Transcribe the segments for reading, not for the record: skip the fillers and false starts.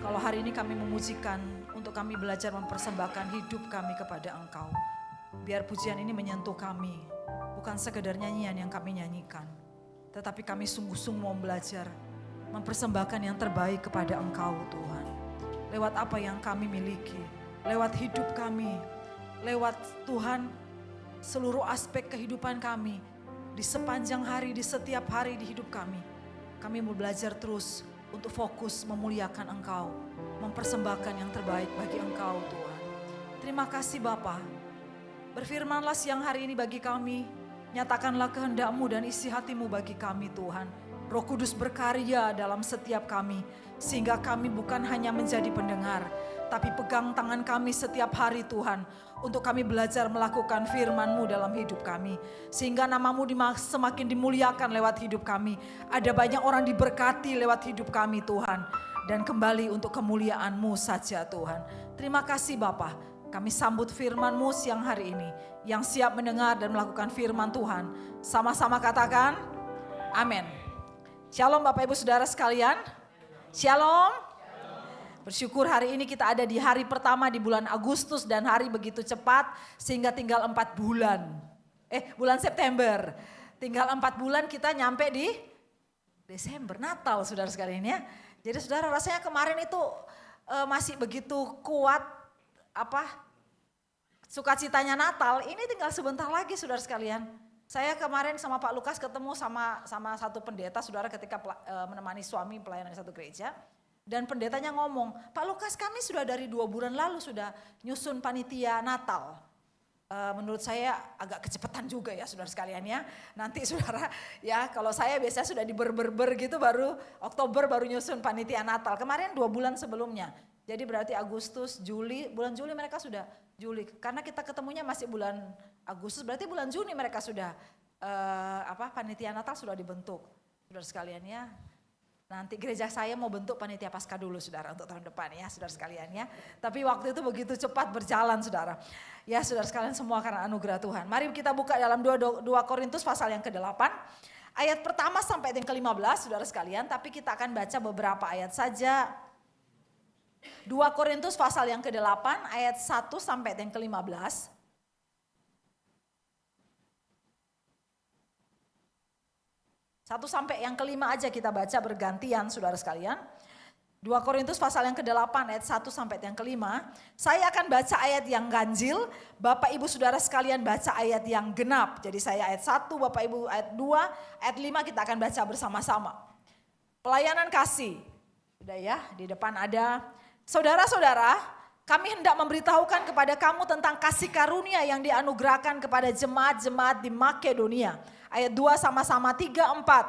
Kalau hari ini kami memujikan, untuk kami belajar mempersembahkan hidup kami kepada Engkau. Biar pujian ini menyentuh kami, bukan sekedar nyanyian yang kami nyanyikan, tetapi kami sungguh-sungguh mau belajar mempersembahkan yang terbaik kepada Engkau Tuhan. Lewat apa yang kami miliki, lewat hidup kami, lewat Tuhan seluruh aspek kehidupan kami, di sepanjang hari, di setiap hari di hidup kami. Kami mau belajar terus untuk fokus memuliakan Engkau, mempersembahkan yang terbaik bagi Engkau Tuhan. Terima kasih Bapa. Berfirmanlah siang hari ini bagi kami, nyatakanlah kehendak-Mu dan isi hati-Mu bagi kami Tuhan. Roh Kudus berkarya dalam setiap kami, sehingga kami bukan hanya menjadi pendengar, tapi pegang tangan kami setiap hari Tuhan, untuk kami belajar melakukan firman-Mu dalam hidup kami. Sehingga nama-Mu semakin dimuliakan lewat hidup kami. Ada banyak orang diberkati lewat hidup kami Tuhan. Dan kembali untuk kemuliaan-Mu saja Tuhan. Terima kasih Bapa. Kami sambut firman-Mu siang hari ini. Yang siap mendengar dan melakukan firman Tuhan. Sama-sama katakan, amin. Shalom Bapak Ibu Saudara sekalian. Shalom. Bersyukur hari ini kita ada di hari pertama di bulan Agustus dan hari begitu cepat sehingga tinggal 4 bulan. Bulan September. Tinggal 4 bulan kita nyampe di Desember, Natal saudara sekalian ya. Jadi saudara rasanya kemarin itu masih begitu kuat sukacitanya Natal. Ini tinggal sebentar lagi saudara sekalian. Saya kemarin sama Pak Lukas ketemu sama satu pendeta saudara ketika menemani suami pelayanan di satu gereja. Dan pendetanya ngomong, Pak Lukas kami sudah dari 2 bulan lalu sudah nyusun panitia Natal. Menurut saya agak kecepatan juga ya saudara sekalian ya. Nanti saudara ya kalau saya biasanya sudah di ber gitu baru Oktober baru nyusun panitia Natal. Kemarin 2 bulan sebelumnya. Jadi berarti Agustus, Juli, bulan Juli mereka sudah Juli. Karena kita ketemunya masih bulan Agustus berarti bulan Juni mereka sudah panitia Natal sudah dibentuk. Saudara sekalian ya. Nanti gereja saya mau bentuk panitia Paskah dulu saudara untuk tahun depan ya saudara sekalian ya. Tapi waktu itu begitu cepat berjalan saudara. Ya saudara sekalian semua karena anugerah Tuhan. Mari kita buka dalam 2 Korintus pasal yang ke-8. Ayat pertama sampai yang ke-15 saudara sekalian. Tapi kita akan baca beberapa ayat saja. 2 Korintus pasal yang ke-8 ayat 1 sampai yang ke-15. 1 sampai yang ke-5 aja kita baca bergantian saudara sekalian. 2 Korintus pasal yang ke-8 ayat 1 sampai yang ke-5. Saya akan baca ayat yang ganjil, Bapak Ibu Saudara sekalian baca ayat yang genap. Jadi saya ayat 1, Bapak Ibu ayat 2, ayat 5 kita akan baca bersama-sama. Pelayanan kasih. Sudah ya, di depan ada. Saudara-saudara, kami hendak memberitahukan kepada kamu tentang kasih karunia yang dianugerahkan kepada jemaat-jemaat di Makedonia. Ayat 2 sama-sama 3, 4.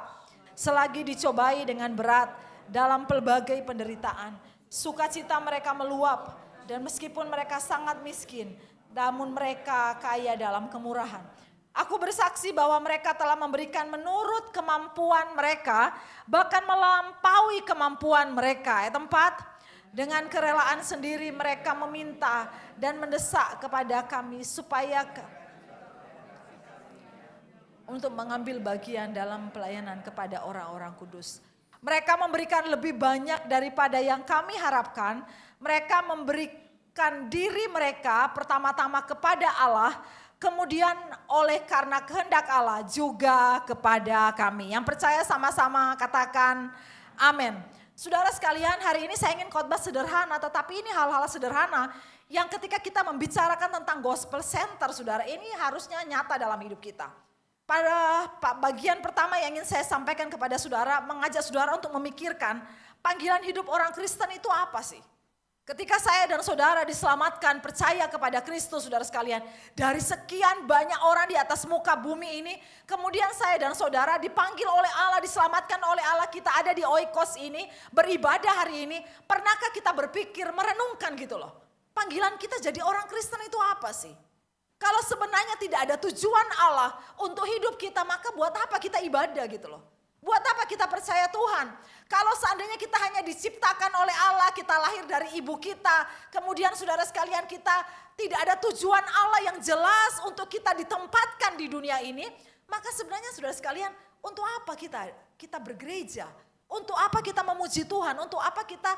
Selagi dicobai dengan berat dalam pelbagai penderitaan, sukacita mereka meluap dan meskipun mereka sangat miskin, namun mereka kaya dalam kemurahan. Aku bersaksi bahwa mereka telah memberikan menurut kemampuan mereka, bahkan melampaui kemampuan mereka. Ayat 4. Dengan kerelaan sendiri mereka meminta dan mendesak kepada kami supaya untuk mengambil bagian dalam pelayanan kepada orang-orang kudus. Mereka memberikan lebih banyak daripada yang kami harapkan. Mereka memberikan diri mereka pertama-tama kepada Allah, kemudian oleh karena kehendak Allah juga kepada kami. Yang percaya sama-sama katakan amin. Saudara sekalian, hari ini saya ingin khotbah sederhana, tetapi ini hal-hal sederhana yang ketika kita membicarakan tentang gospel center, saudara, ini harusnya nyata dalam hidup kita. Pada bagian pertama yang ingin saya sampaikan kepada saudara, mengajak saudara untuk memikirkan panggilan hidup orang Kristen itu apa sih? Ketika saya dan saudara diselamatkan, percaya kepada Kristus saudara sekalian, dari sekian banyak orang di atas muka bumi ini, kemudian saya dan saudara dipanggil oleh Allah, diselamatkan oleh Allah, kita ada di Oikos ini, beribadah hari ini, pernahkah kita berpikir, merenungkan gitu loh, panggilan kita jadi orang Kristen itu apa sih? Kalau sebenarnya tidak ada tujuan Allah untuk hidup kita, maka buat apa kita ibadah gitu loh. Buat apa kita percaya Tuhan? Kalau seandainya kita hanya diciptakan oleh Allah, kita lahir dari ibu kita, kemudian saudara sekalian kita tidak ada tujuan Allah yang jelas untuk kita ditempatkan di dunia ini, maka sebenarnya saudara sekalian untuk apa kita bergereja? Untuk apa kita memuji Tuhan? Untuk apa kita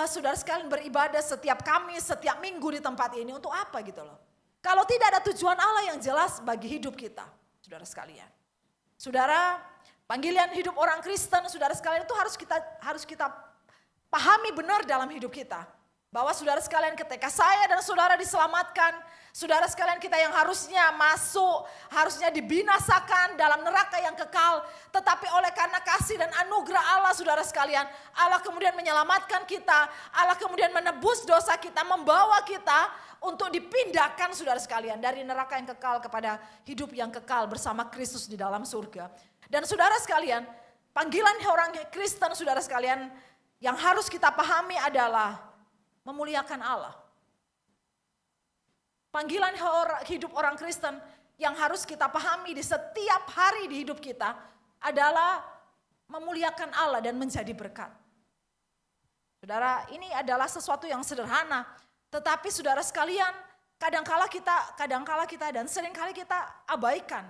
saudara sekalian beribadah setiap Kamis, setiap minggu di tempat ini? Untuk apa gitu loh. Kalau tidak ada tujuan Allah yang jelas bagi hidup kita, saudara sekalian. Saudara, panggilan hidup orang Kristen, saudara sekalian itu harus kita pahami benar dalam hidup kita. Bahwa saudara sekalian ketika saya dan saudara diselamatkan, saudara sekalian kita yang harusnya masuk, harusnya dibinasakan dalam neraka yang kekal. Tetapi oleh karena kasih dan anugerah Allah saudara sekalian, Allah kemudian menyelamatkan kita, Allah kemudian menebus dosa kita, membawa kita untuk dipindahkan saudara sekalian dari neraka yang kekal kepada hidup yang kekal bersama Kristus di dalam surga. Dan saudara sekalian, panggilan orang Kristen saudara sekalian yang harus kita pahami adalah memuliakan Allah. Panggilan hidup orang Kristen yang harus kita pahami di setiap hari di hidup kita adalah memuliakan Allah dan menjadi berkat. Saudara, ini adalah sesuatu yang sederhana, tetapi saudara sekalian, kadangkala kita dan seringkali kita abaikan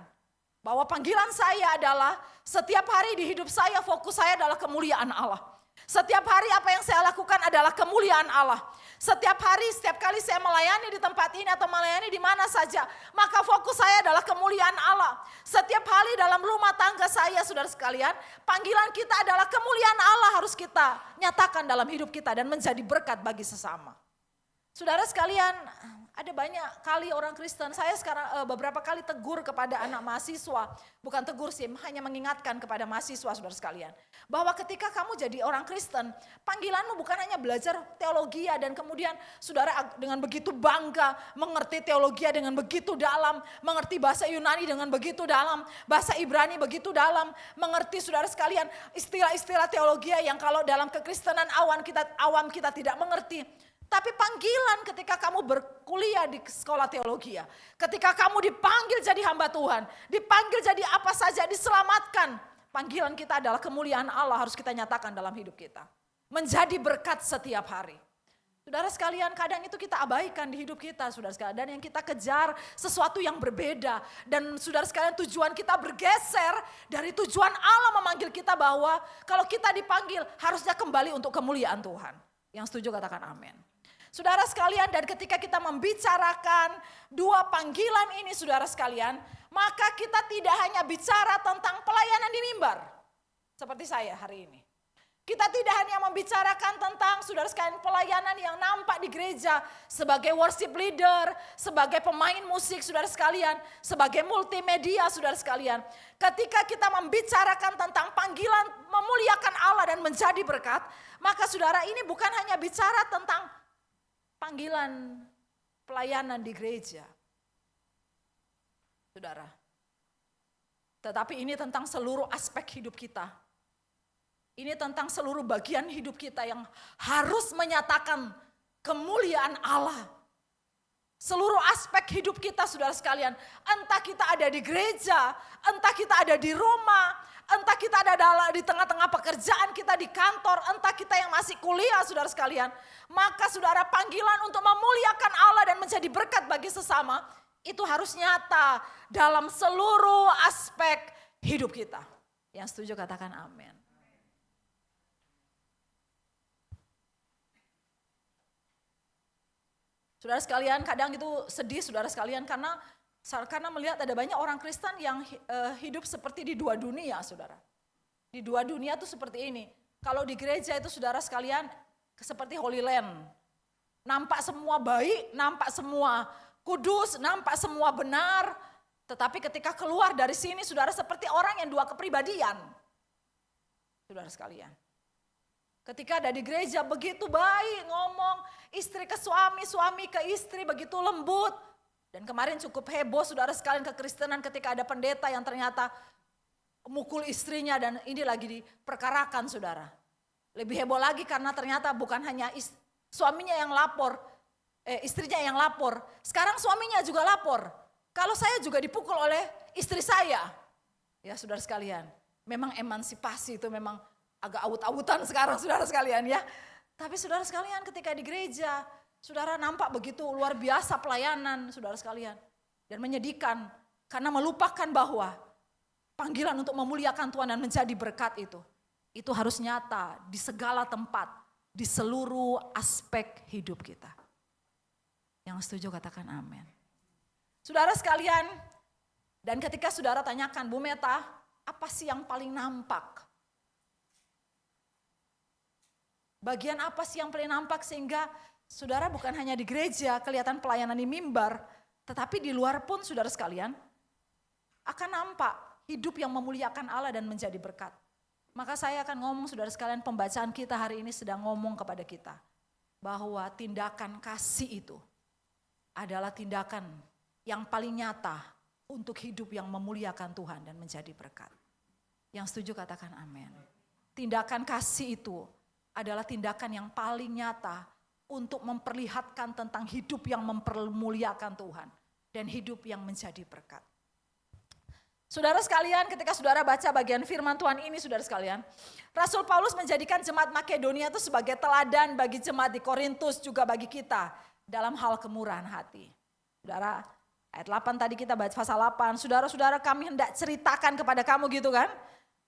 bahwa panggilan saya adalah setiap hari di hidup saya, fokus saya adalah kemuliaan Allah. Setiap hari apa yang saya lakukan adalah kemuliaan Allah. Setiap hari, setiap kali saya melayani di tempat ini atau melayani di mana saja, maka fokus saya adalah kemuliaan Allah. Setiap hari dalam rumah tangga saya, saudara sekalian, panggilan kita adalah kemuliaan Allah harus kita nyatakan dalam hidup kita dan menjadi berkat bagi sesama. Saudara sekalian, ada banyak kali orang Kristen, saya sekarang beberapa kali tegur kepada anak mahasiswa, bukan tegur sih, hanya mengingatkan kepada mahasiswa saudara sekalian, bahwa ketika kamu jadi orang Kristen, panggilanmu bukan hanya belajar teologi dan kemudian saudara dengan begitu bangga mengerti teologi dengan begitu dalam, mengerti bahasa Yunani dengan begitu dalam, bahasa Ibrani begitu dalam, mengerti saudara sekalian istilah-istilah teologi yang kalau dalam kekristenan awam kita tidak mengerti. Tapi panggilan ketika kamu berkuliah di sekolah teologi, ketika kamu dipanggil jadi hamba Tuhan, dipanggil jadi apa saja, diselamatkan. Panggilan kita adalah kemuliaan Allah harus kita nyatakan dalam hidup kita. Menjadi berkat setiap hari. Saudara sekalian, kadang itu kita abaikan di hidup kita, saudara sekalian. Dan yang kita kejar sesuatu yang berbeda. Dan saudara sekalian, tujuan kita bergeser dari tujuan Allah memanggil kita bahwa kalau kita dipanggil harusnya kembali untuk kemuliaan Tuhan. Yang setuju katakan amin. Saudara sekalian, dan ketika kita membicarakan dua panggilan ini saudara sekalian, maka kita tidak hanya bicara tentang pelayanan di mimbar, seperti saya hari ini. Kita tidak hanya membicarakan tentang saudara sekalian pelayanan yang nampak di gereja sebagai worship leader, sebagai pemain musik saudara sekalian, sebagai multimedia saudara sekalian. Ketika kita membicarakan tentang panggilan memuliakan Allah dan menjadi berkat, maka saudara ini bukan hanya bicara tentang panggilan pelayanan di gereja, saudara. Tetapi ini tentang seluruh aspek hidup kita. Ini tentang seluruh bagian hidup kita yang harus menyatakan kemuliaan Allah. Seluruh aspek hidup kita saudara sekalian. Entah kita ada di gereja, entah kita ada di rumah, entah kita ada di tengah-tengah pekerjaan kita di kantor, entah kita yang masih kuliah saudara sekalian. Maka saudara, panggilan untuk memuliakan Allah dan menjadi berkat bagi sesama, itu harus nyata dalam seluruh aspek hidup kita. Yang setuju katakan amin. Saudara sekalian, kadang itu sedih saudara sekalian karena melihat ada banyak orang Kristen yang hidup seperti di dua dunia, saudara. Di dua dunia itu seperti ini. Kalau di gereja itu saudara sekalian seperti Holy Land. Nampak semua baik, nampak semua kudus, nampak semua benar. Tetapi ketika keluar dari sini saudara seperti orang yang dua kepribadian. Saudara sekalian. Ketika ada di gereja begitu baik ngomong, istri ke suami, suami ke istri begitu lembut. Dan kemarin cukup heboh saudara sekalian kekristenan ketika ada pendeta yang ternyata mukul istrinya dan ini lagi diperkarakan saudara. Lebih heboh lagi karena ternyata bukan hanya suaminya yang lapor, istrinya yang lapor. Sekarang suaminya juga lapor. Kalau saya juga dipukul oleh istri saya. Ya saudara sekalian, memang emansipasi itu memang agak awut-awutan sekarang saudara sekalian ya. Tapi saudara sekalian ketika di gereja, saudara nampak begitu luar biasa pelayanan saudara sekalian. Dan menyedihkan karena melupakan bahwa panggilan untuk memuliakan Tuhan dan menjadi berkat itu itu harus nyata di segala tempat, di seluruh aspek hidup kita. Yang setuju katakan amin. Saudara sekalian, dan ketika saudara tanyakan, Bu Meta, apa sih yang paling nampak? Bagian apa sih yang paling nampak sehingga saudara bukan hanya di gereja kelihatan pelayanan di mimbar, tetapi di luar pun saudara sekalian akan nampak hidup yang memuliakan Allah dan menjadi berkat. Maka saya akan ngomong saudara sekalian, pembacaan kita hari ini sedang ngomong kepada kita bahwa tindakan kasih itu adalah tindakan yang paling nyata untuk hidup yang memuliakan Tuhan dan menjadi berkat. Yang setuju katakan amin. Tindakan kasih itu adalah tindakan yang paling nyata untuk memperlihatkan tentang hidup yang mempermuliakan Tuhan dan hidup yang menjadi berkat. Saudara sekalian, ketika saudara baca bagian firman Tuhan ini, saudara sekalian, Rasul Paulus menjadikan jemaat Makedonia itu sebagai teladan bagi jemaat di Korintus, juga bagi kita dalam hal kemurahan hati. Saudara, ayat 8 tadi kita baca pasal 8, saudara-saudara kami hendak ceritakan kepada kamu gitu kan,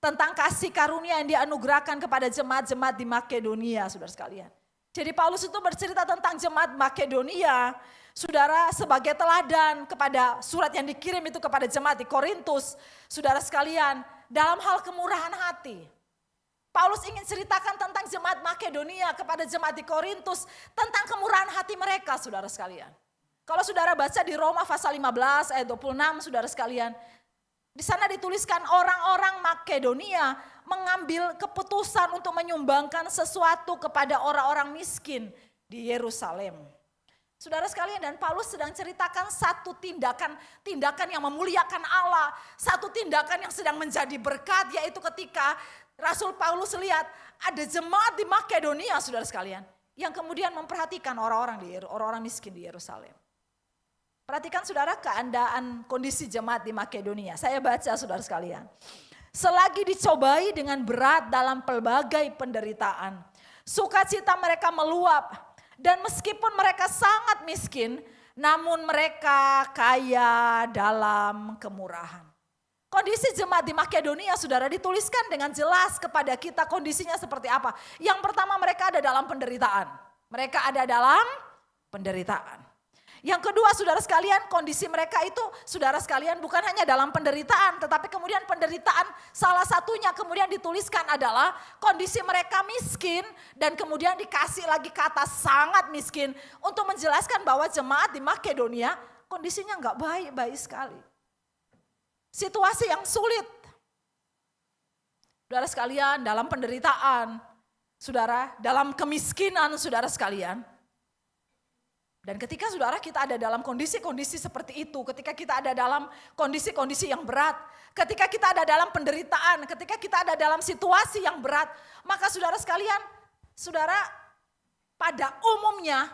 tentang kasih karunia yang dianugerahkan kepada jemaat-jemaat di Makedonia, saudara sekalian. Jadi Paulus itu bercerita tentang jemaat Makedonia, saudara, sebagai teladan kepada surat yang dikirim itu kepada jemaat di Korintus. Saudara sekalian, dalam hal kemurahan hati, Paulus ingin ceritakan tentang jemaat Makedonia kepada jemaat di Korintus, tentang kemurahan hati mereka, saudara sekalian. Kalau saudara baca di Roma pasal 15 ayat 26, saudara sekalian, di sana dituliskan orang-orang Makedonia mengambil keputusan untuk menyumbangkan sesuatu kepada orang-orang miskin di Yerusalem. Saudara sekalian, dan Paulus sedang ceritakan satu tindakan yang memuliakan Allah, satu tindakan yang sedang menjadi berkat, yaitu ketika Rasul Paulus lihat ada jemaat di Makedonia, saudara sekalian, yang kemudian memperhatikan orang-orang miskin di Yerusalem. Perhatikan saudara keadaan kondisi jemaat di Makedonia. Saya baca saudara sekalian. Selagi dicobai dengan berat dalam pelbagai penderitaan, sukacita mereka meluap, dan meskipun mereka sangat miskin, namun mereka kaya dalam kemurahan. Kondisi jemaat di Makedonia, saudara, dituliskan dengan jelas kepada kita kondisinya seperti apa. Yang pertama, mereka ada dalam penderitaan. Mereka ada dalam penderitaan. Yang kedua, saudara sekalian, kondisi mereka itu, saudara sekalian, bukan hanya dalam penderitaan, tetapi kemudian penderitaan salah satunya kemudian dituliskan adalah kondisi mereka miskin, dan kemudian dikasih lagi kata sangat miskin untuk menjelaskan bahwa jemaat di Makedonia kondisinya enggak baik-baik sekali. Situasi yang sulit. Saudara sekalian, dalam penderitaan, saudara, dalam kemiskinan, saudara sekalian. Dan ketika saudara kita ada dalam kondisi-kondisi seperti itu, ketika kita ada dalam kondisi-kondisi yang berat, ketika kita ada dalam penderitaan, ketika kita ada dalam situasi yang berat, maka saudara sekalian, saudara, pada umumnya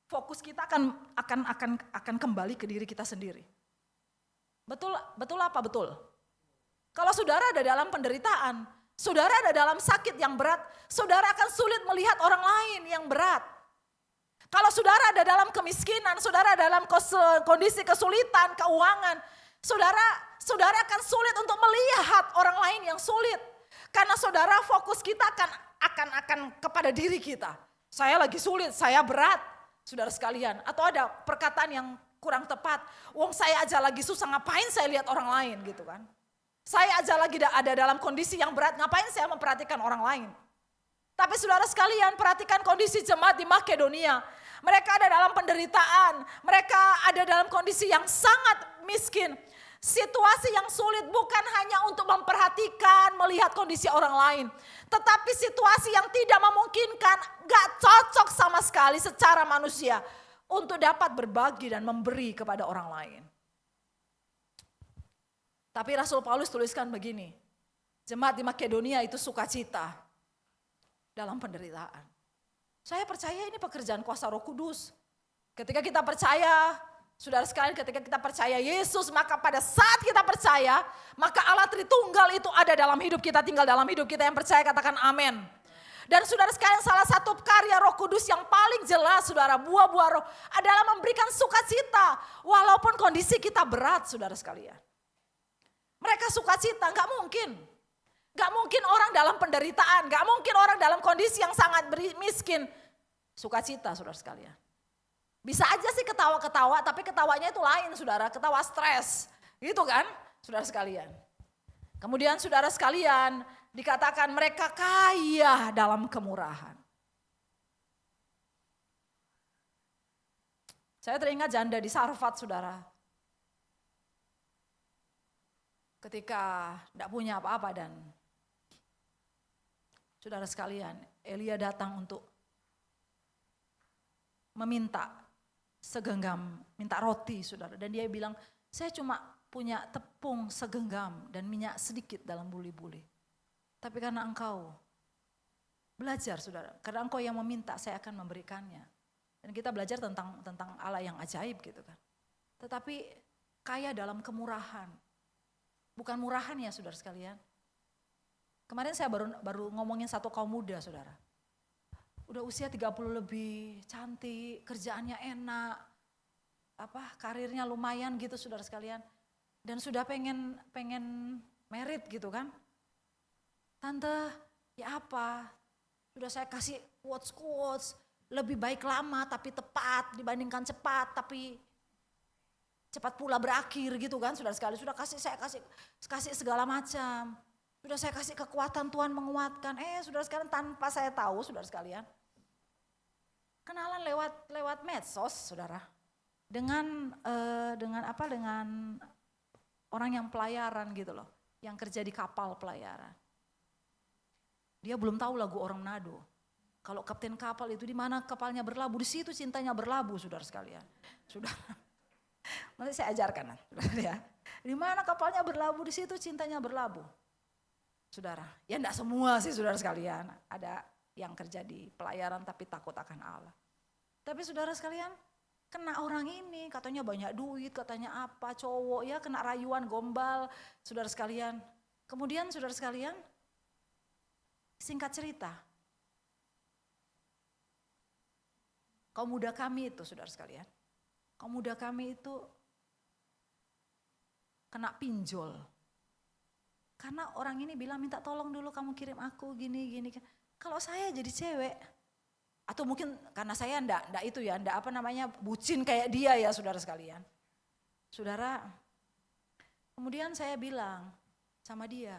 fokus kita akan kembali ke diri kita sendiri. Betul apa betul? Kalau saudara ada dalam penderitaan, saudara ada dalam sakit yang berat, saudara akan sulit melihat orang lain yang berat. Kalau saudara ada dalam kemiskinan, saudara dalam kondisi kesulitan, keuangan, saudara akan sulit untuk melihat orang lain yang sulit. Karena saudara fokus kita akan kepada diri kita. Saya lagi sulit, saya berat, saudara sekalian. Atau ada perkataan yang kurang tepat, wong saya aja lagi susah, ngapain saya lihat orang lain gitu kan. Saya aja lagi ada dalam kondisi yang berat, ngapain saya memperhatikan orang lain. Tapi saudara sekalian, perhatikan kondisi jemaat di Makedonia. Mereka ada dalam penderitaan, mereka ada dalam kondisi yang sangat miskin. Situasi yang sulit bukan hanya untuk memperhatikan, melihat kondisi orang lain. Tetapi situasi yang tidak memungkinkan, gak cocok sama sekali secara manusia. Untuk dapat berbagi dan memberi kepada orang lain. Tapi Rasul Paulus tuliskan begini, jemaat di Makedonia itu sukacita dalam penderitaan. Saya percaya ini pekerjaan kuasa Roh Kudus. Ketika kita percaya, saudara sekalian, ketika kita percaya Yesus, maka pada saat kita percaya, maka Allah Tritunggal itu ada dalam hidup kita, tinggal dalam hidup kita. Yang percaya katakan amin. Dan saudara sekalian, salah satu karya Roh Kudus yang paling jelas, saudara, buah-buah roh adalah memberikan sukacita walaupun kondisi kita berat, saudara sekalian. Mereka sukacita, enggak mungkin. Gak mungkin orang dalam penderitaan, gak mungkin orang dalam kondisi yang sangat miskin. Sukacita saudara sekalian. Bisa aja sih ketawa-ketawa, tapi ketawanya itu lain saudara, ketawa stres. Gitu kan saudara sekalian. Kemudian saudara sekalian dikatakan mereka kaya dalam kemurahan. Saya teringat janda di Sarfat saudara. Ketika tidak punya apa-apa dan saudara sekalian, Elia datang untuk meminta segenggam, minta roti saudara. Dan dia bilang, saya cuma punya tepung segenggam dan minyak sedikit dalam buli-buli. Tapi karena engkau belajar saudara, karena engkau yang meminta, saya akan memberikannya. Dan kita belajar tentang Allah yang ajaib gitu kan. Tetapi kaya dalam kemurahan. Bukan murahan ya saudara sekalian. Kemarin saya baru ngomongin satu kaum muda saudara. Udah usia 30 lebih, cantik, kerjaannya enak, karirnya lumayan gitu saudara sekalian. Dan sudah pengen merit gitu kan. Tante, ya apa? Sudah saya kasih quotes, lebih baik lama tapi tepat dibandingkan cepat tapi cepat pula berakhir gitu kan saudara sekalian. Sudah saya kasih segala macam. Sudah saya kasih kekuatan Tuhan menguatkan. Saudara sekalian tanpa saya tahu saudara sekalian. Kenalan lewat medsos saudara. Dengan orang yang pelayaran gitu loh. Yang kerja di kapal pelayaran. Dia belum tahu lagu orang Manado. Kalau kapten kapal itu di mana kapalnya berlabuh, di situ cintanya berlabuh saudara sekalian. Saudara. Nanti saya ajarkan ya. Di mana kapalnya berlabuh, di situ cintanya berlabuh. Saudara, ya enggak semua sih saudara sekalian. Ada yang kerja di pelayaran tapi takut akan Allah. Tapi saudara sekalian, kena orang ini katanya banyak duit, katanya apa, cowok ya kena rayuan gombal saudara sekalian. Kemudian saudara sekalian, singkat cerita, kaum muda kami itu saudara sekalian, kaum muda kami itu kena pinjol. Karena orang ini bilang minta tolong dulu kamu kirim aku gini. Kalau saya jadi cewek, atau mungkin karena saya enggak bucin kayak dia ya saudara sekalian. Saudara, kemudian saya bilang sama dia,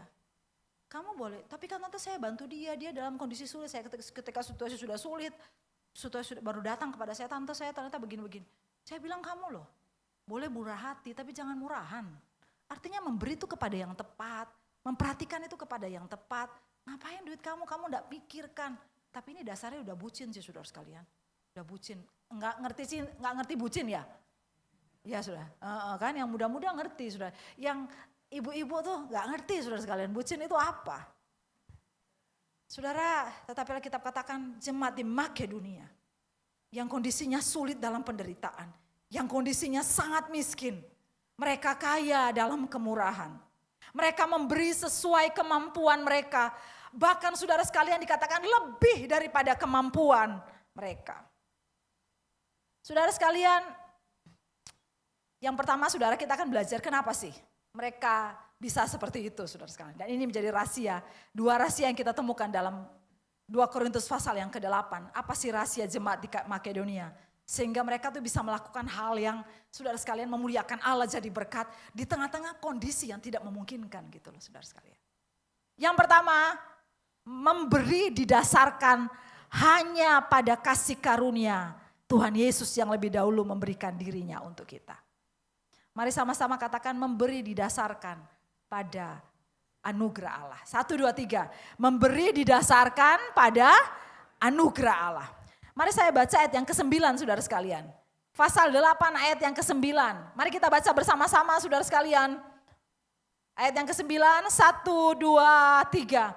kamu boleh, tapi kan tante saya bantu dia dalam kondisi sulit. Saya ketika situasi sudah sulit, situasi baru datang kepada saya, tante saya ternyata begini-begini. Saya bilang kamu loh, boleh murah hati tapi jangan murahan. Artinya memberi itu kepada yang tepat, memperhatikan itu kepada yang tepat. Ngapain duit kamu enggak pikirkan. Tapi ini dasarnya udah bucin sih saudara sekalian. Udah bucin, enggak ngerti bucin ya? Ya sudah, kan yang muda-muda ngerti sudah. Yang ibu-ibu tuh enggak ngerti saudara sekalian, bucin itu apa? Saudara, tetapi Alkitab katakan jemaat di Makedonia yang kondisinya sulit dalam penderitaan, yang kondisinya sangat miskin, mereka kaya dalam kemurahan. Mereka memberi sesuai kemampuan mereka, bahkan saudara sekalian dikatakan lebih daripada kemampuan mereka. Saudara sekalian, yang pertama saudara kita akan belajar kenapa sih mereka bisa seperti itu saudara sekalian. Dan ini menjadi rahasia, dua rahasia yang kita temukan dalam 2 Korintus pasal yang ke-8. Apa sih rahasia jemaat di Makedonia? Sehingga mereka tuh bisa melakukan hal yang saudara sekalian memuliakan Allah jadi berkat di tengah-tengah kondisi yang tidak memungkinkan gitu loh saudara sekalian. Yang pertama, memberi didasarkan hanya pada kasih karunia Tuhan Yesus yang lebih dahulu memberikan dirinya untuk kita. Mari sama-sama katakan memberi didasarkan pada anugerah Allah. 1, 2, 3. Memberi didasarkan pada anugerah Allah. Mari saya baca ayat yang ke-9 saudara sekalian. Pasal 8 ayat yang ke-9. Mari kita baca bersama-sama saudara sekalian. Ayat yang ke-9, 1, 2, 3.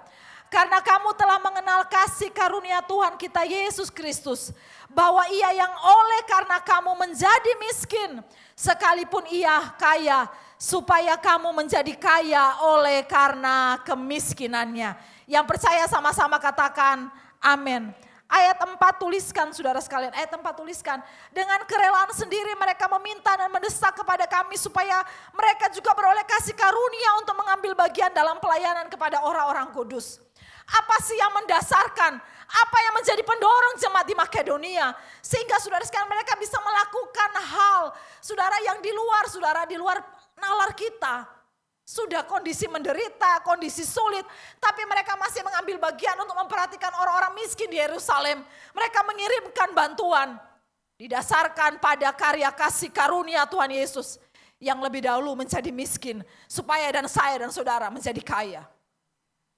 Karena kamu telah mengenal kasih karunia Tuhan kita Yesus Kristus. Bahwa ia yang oleh karena kamu menjadi miskin. Sekalipun ia kaya. Supaya kamu menjadi kaya oleh karena kemiskinannya. Yang percaya sama-sama katakan amin. Ayat 4 tuliskan saudara sekalian, ayat 4 tuliskan. Dengan kerelaan sendiri mereka meminta dan mendesak kepada kami supaya mereka juga beroleh kasih karunia untuk mengambil bagian dalam pelayanan kepada orang-orang kudus. Apa sih yang mendasarkan? Apa yang menjadi pendorong jemaat di Makedonia? Sehingga saudara sekalian mereka bisa melakukan hal, saudara yang di luar nalar kita. Sudah kondisi menderita, kondisi sulit, tapi mereka masih mengambil bagian untuk memperhatikan orang-orang miskin di Yerusalem. Mereka mengirimkan bantuan, didasarkan pada karya kasih karunia Tuhan Yesus yang lebih dahulu menjadi miskin, supaya dan saya dan saudara menjadi kaya.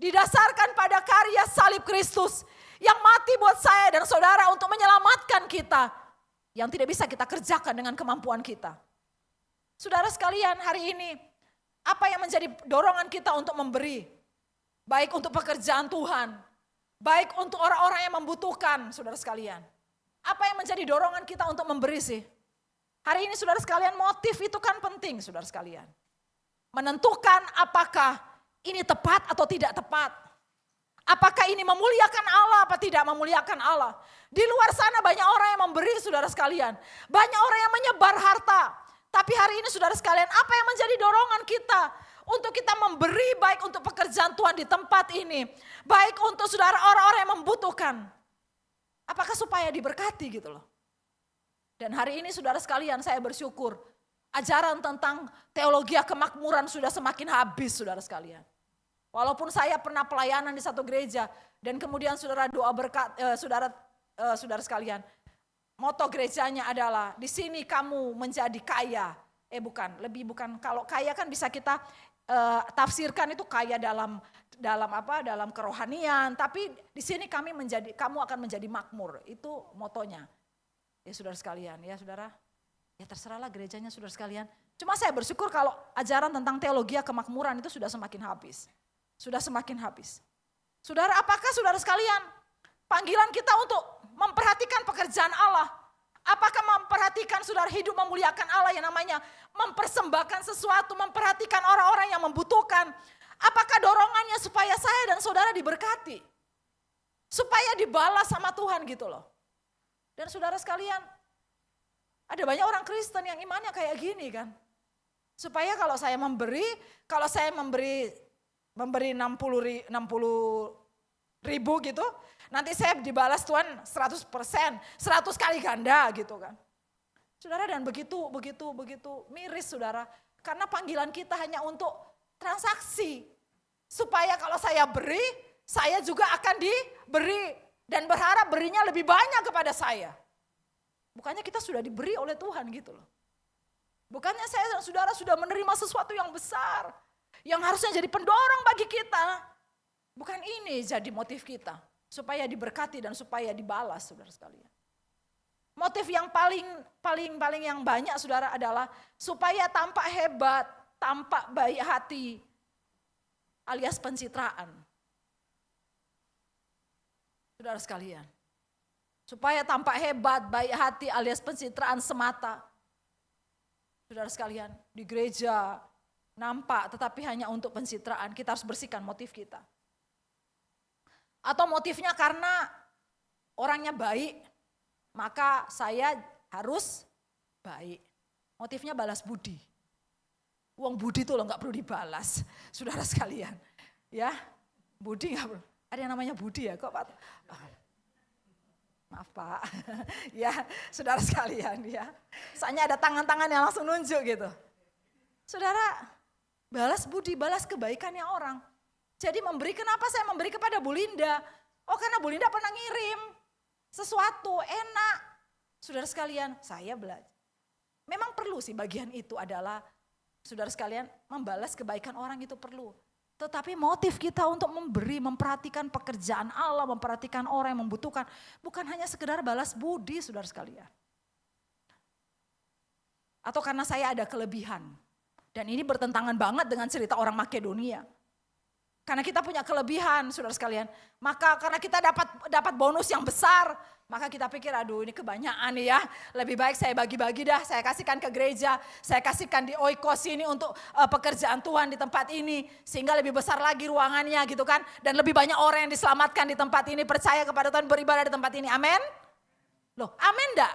Didasarkan pada karya salib Kristus yang mati buat saya dan saudara untuk menyelamatkan kita, yang tidak bisa kita kerjakan dengan kemampuan kita. Saudara sekalian, hari ini apa yang menjadi dorongan kita untuk memberi? Baik untuk pekerjaan Tuhan, baik untuk orang-orang yang membutuhkan, saudara sekalian. Apa yang menjadi dorongan kita untuk memberi sih? Hari ini saudara sekalian, motif itu kan penting saudara sekalian. Menentukan apakah ini tepat atau tidak tepat. Apakah ini memuliakan Allah atau tidak memuliakan Allah. Di luar sana banyak orang yang memberi saudara sekalian. Banyak orang yang menyebar harta. Tapi hari ini saudara sekalian, apa yang menjadi dorongan kita untuk kita memberi baik untuk pekerjaan Tuhan di tempat ini, baik untuk saudara orang-orang yang membutuhkan. Apakah supaya diberkati gitu loh. Dan hari ini saudara sekalian, saya bersyukur ajaran tentang teologi kemakmuran sudah semakin habis saudara sekalian. Walaupun saya pernah pelayanan di satu gereja dan kemudian saudara doa berkat saudara sekalian. Moto gerejanya adalah di sini kamu menjadi kaya. Bukan. Kalau kaya kan bisa kita tafsirkan itu kaya dalam kerohanian. Tapi di sini kamu akan menjadi makmur. Itu motonya. Ya saudara sekalian, ya saudara. Ya terserahlah gerejanya saudara sekalian. Cuma saya bersyukur kalau ajaran tentang teologi kemakmuran itu sudah semakin habis. Sudah semakin habis. Saudara, apakah saudara sekalian panggilan kita untuk memperhatikan pekerjaan Allah? Apakah memperhatikan saudara hidup memuliakan Allah yang namanya mempersembahkan sesuatu, memperhatikan orang-orang yang membutuhkan? Apakah dorongannya supaya saya dan saudara diberkati? Supaya dibalas sama Tuhan gitu loh. Dan saudara sekalian, ada banyak orang Kristen yang imannya kayak gini kan. Supaya kalau saya memberi 60 ribu gitu, nanti saya dibalas Tuhan 100%, 100 kali ganda gitu kan. Saudara, dan begitu miris saudara. Karena panggilan kita hanya untuk transaksi. Supaya kalau saya beri, saya juga akan diberi. Dan berharap berinya lebih banyak kepada saya. Bukannya kita sudah diberi oleh Tuhan gitu loh. Bukannya saya dan saudara sudah menerima sesuatu yang besar. Yang harusnya jadi pendorong bagi kita. Bukan ini jadi motif kita. Supaya diberkati dan supaya dibalas saudara sekalian. Motif yang paling yang banyak saudara adalah supaya tampak hebat, tampak baik hati, alias pencitraan. Saudara sekalian, supaya tampak hebat, baik hati alias pencitraan semata. Saudara sekalian, di gereja nampak tetapi hanya untuk pencitraan, kita harus bersihkan motif kita. Atau motifnya karena orangnya baik, maka saya harus baik. Motifnya balas budi. Uang budi itu loh gak perlu dibalas, saudara sekalian. Ya, budi gak perlu. Ada yang namanya budi ya, kok Pak? Maaf Pak, ya saudara sekalian ya. Soalnya ada tangan-tangan yang langsung nunjuk gitu. Saudara, balas budi, balas kebaikannya orang. Jadi memberi, kenapa saya memberi kepada Bu Linda? Oh karena Bu Linda pernah ngirim sesuatu, enak. Saudara sekalian, saya belajar. Memang perlu sih bagian itu adalah, saudara sekalian, membalas kebaikan orang itu perlu. Tetapi motif kita untuk memberi, memperhatikan pekerjaan Allah, memperhatikan orang yang membutuhkan. Bukan hanya sekedar balas budi, saudara sekalian. Atau karena saya ada kelebihan. Dan ini bertentangan banget dengan cerita orang Makedonia. Karena kita punya kelebihan, saudara sekalian. Maka karena kita dapat bonus yang besar, Maka kita pikir, aduh ini kebanyakan nih ya. Lebih baik saya bagi-bagi dah, saya kasihkan ke gereja, saya kasihkan di oikos ini untuk pekerjaan Tuhan di tempat ini. Sehingga lebih besar lagi ruangannya gitu kan. Dan lebih banyak orang yang diselamatkan di tempat ini, percaya kepada Tuhan, beribadah di tempat ini. Amin? Loh, amin enggak?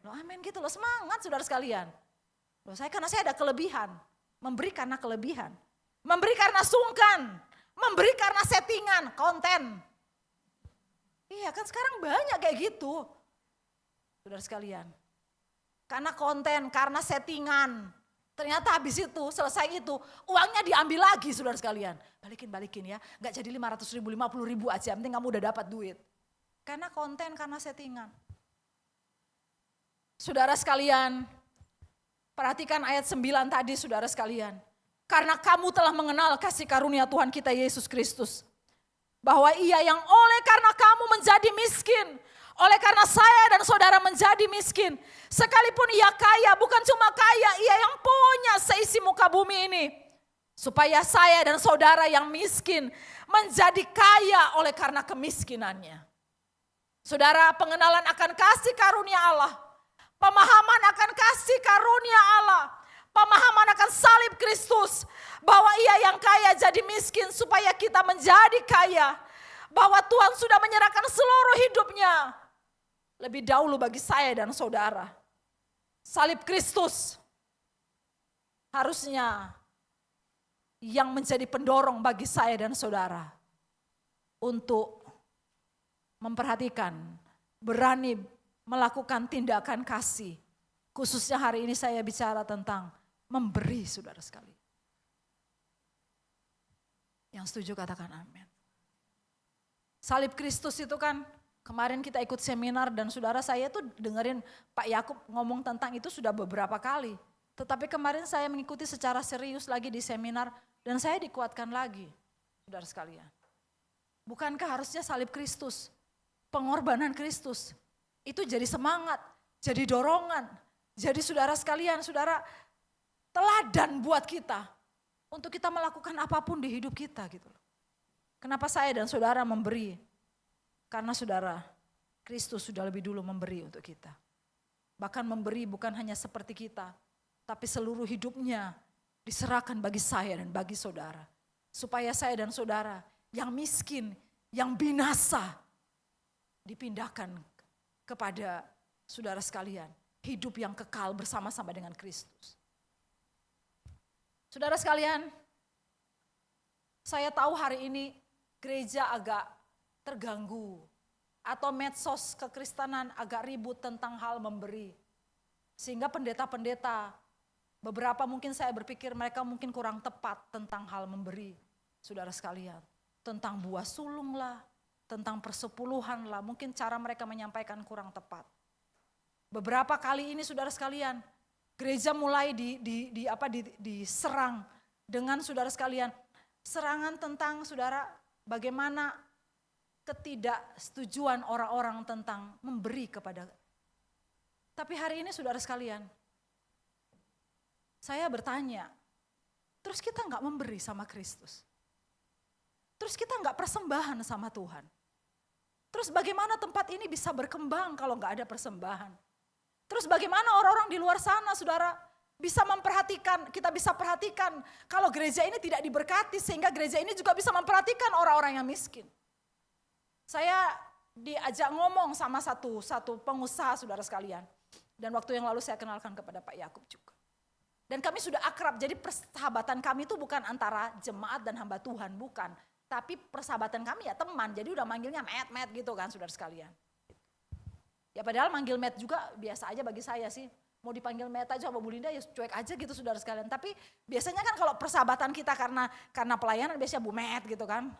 Loh, amin gitu loh, semangat saudara sekalian. Loh, karena saya ada kelebihan, memberi karena kelebihan. Memberi karena sungkan, memberi karena settingan, konten. Iya kan sekarang banyak kayak gitu. Saudara sekalian. Karena konten, karena settingan. Ternyata habis itu, selesai itu, uangnya diambil lagi saudara sekalian. Balikin ya, gak jadi 500 ribu, 50 ribu aja, yang penting kamu udah dapat duit. Karena konten, karena settingan. Saudara sekalian, perhatikan ayat 9 tadi saudara sekalian. Karena kamu telah mengenal kasih karunia Tuhan kita Yesus Kristus. Bahwa ia yang oleh karena kamu menjadi miskin, oleh karena saya dan saudara menjadi miskin. Sekalipun ia kaya, bukan cuma kaya, ia yang punya seisi muka bumi ini. Supaya saya dan saudara yang miskin menjadi kaya oleh karena kemiskinannya. Saudara, pengenalan akan kasih karunia Allah. Pemahaman akan kasih karunia Allah. Pemahaman akan salib Kristus, bahwa ia yang kaya jadi miskin supaya kita menjadi kaya. Bahwa Tuhan sudah menyerahkan seluruh hidupnya lebih dahulu bagi saya dan saudara. Salib Kristus harusnya yang menjadi pendorong bagi saya dan saudara untuk memperhatikan, berani melakukan tindakan kasih. Khususnya hari ini saya bicara tentang memberi saudara sekali. Yang setuju katakan amin. Salib Kristus itu kan kemarin kita ikut seminar dan saudara saya tuh dengerin Pak Yakub ngomong tentang itu sudah beberapa kali. Tetapi kemarin saya mengikuti secara serius lagi di seminar dan saya dikuatkan lagi saudara sekalian. Bukankah harusnya salib Kristus, pengorbanan Kristus itu jadi semangat, jadi dorongan. Jadi saudara sekalian, saudara teladan buat kita untuk kita melakukan apapun di hidup kita gitu loh. Kenapa saya dan saudara memberi? Karena saudara, Kristus sudah lebih dulu memberi untuk kita. Bahkan memberi bukan hanya seperti kita, tapi seluruh hidupnya diserahkan bagi saya dan bagi saudara. Supaya saya dan saudara yang miskin, yang binasa dipindahkan kepada saudara sekalian. Hidup yang kekal bersama-sama dengan Kristus. Saudara sekalian, saya tahu hari ini gereja agak terganggu. Atau medsos kekristenan agak ribut tentang hal memberi. Sehingga pendeta-pendeta, beberapa mungkin saya berpikir mereka mungkin kurang tepat tentang hal memberi. Saudara sekalian, tentang buah sulung lah, tentang persepuluhan lah, mungkin cara mereka menyampaikan kurang tepat. Beberapa kali ini saudara sekalian, gereja mulai diserang dengan saudara sekalian. Serangan tentang saudara bagaimana ketidaksetujuan orang-orang tentang memberi kepada. Tapi hari ini saudara sekalian, saya bertanya, terus kita enggak memberi sama Kristus? Terus kita enggak persembahan sama Tuhan? Terus bagaimana tempat ini bisa berkembang kalau enggak ada persembahan? Terus bagaimana orang-orang di luar sana saudara bisa memperhatikan, kita bisa perhatikan kalau gereja ini tidak diberkati sehingga gereja ini juga bisa memperhatikan orang-orang yang miskin. Saya diajak ngomong sama satu pengusaha saudara sekalian. Dan waktu yang lalu saya kenalkan kepada Pak Yakub juga. Dan kami sudah akrab, jadi persahabatan kami itu bukan antara jemaat dan hamba Tuhan, bukan. Tapi persahabatan kami ya teman, jadi udah manggilnya Met gitu kan saudara sekalian. Ya padahal manggil Met juga biasa aja bagi saya sih. Mau dipanggil Met aja sama Bu Linda ya cuek aja gitu saudara sekalian. Tapi biasanya kan kalau persahabatan kita karena pelayanan biasanya Bu Met gitu kan.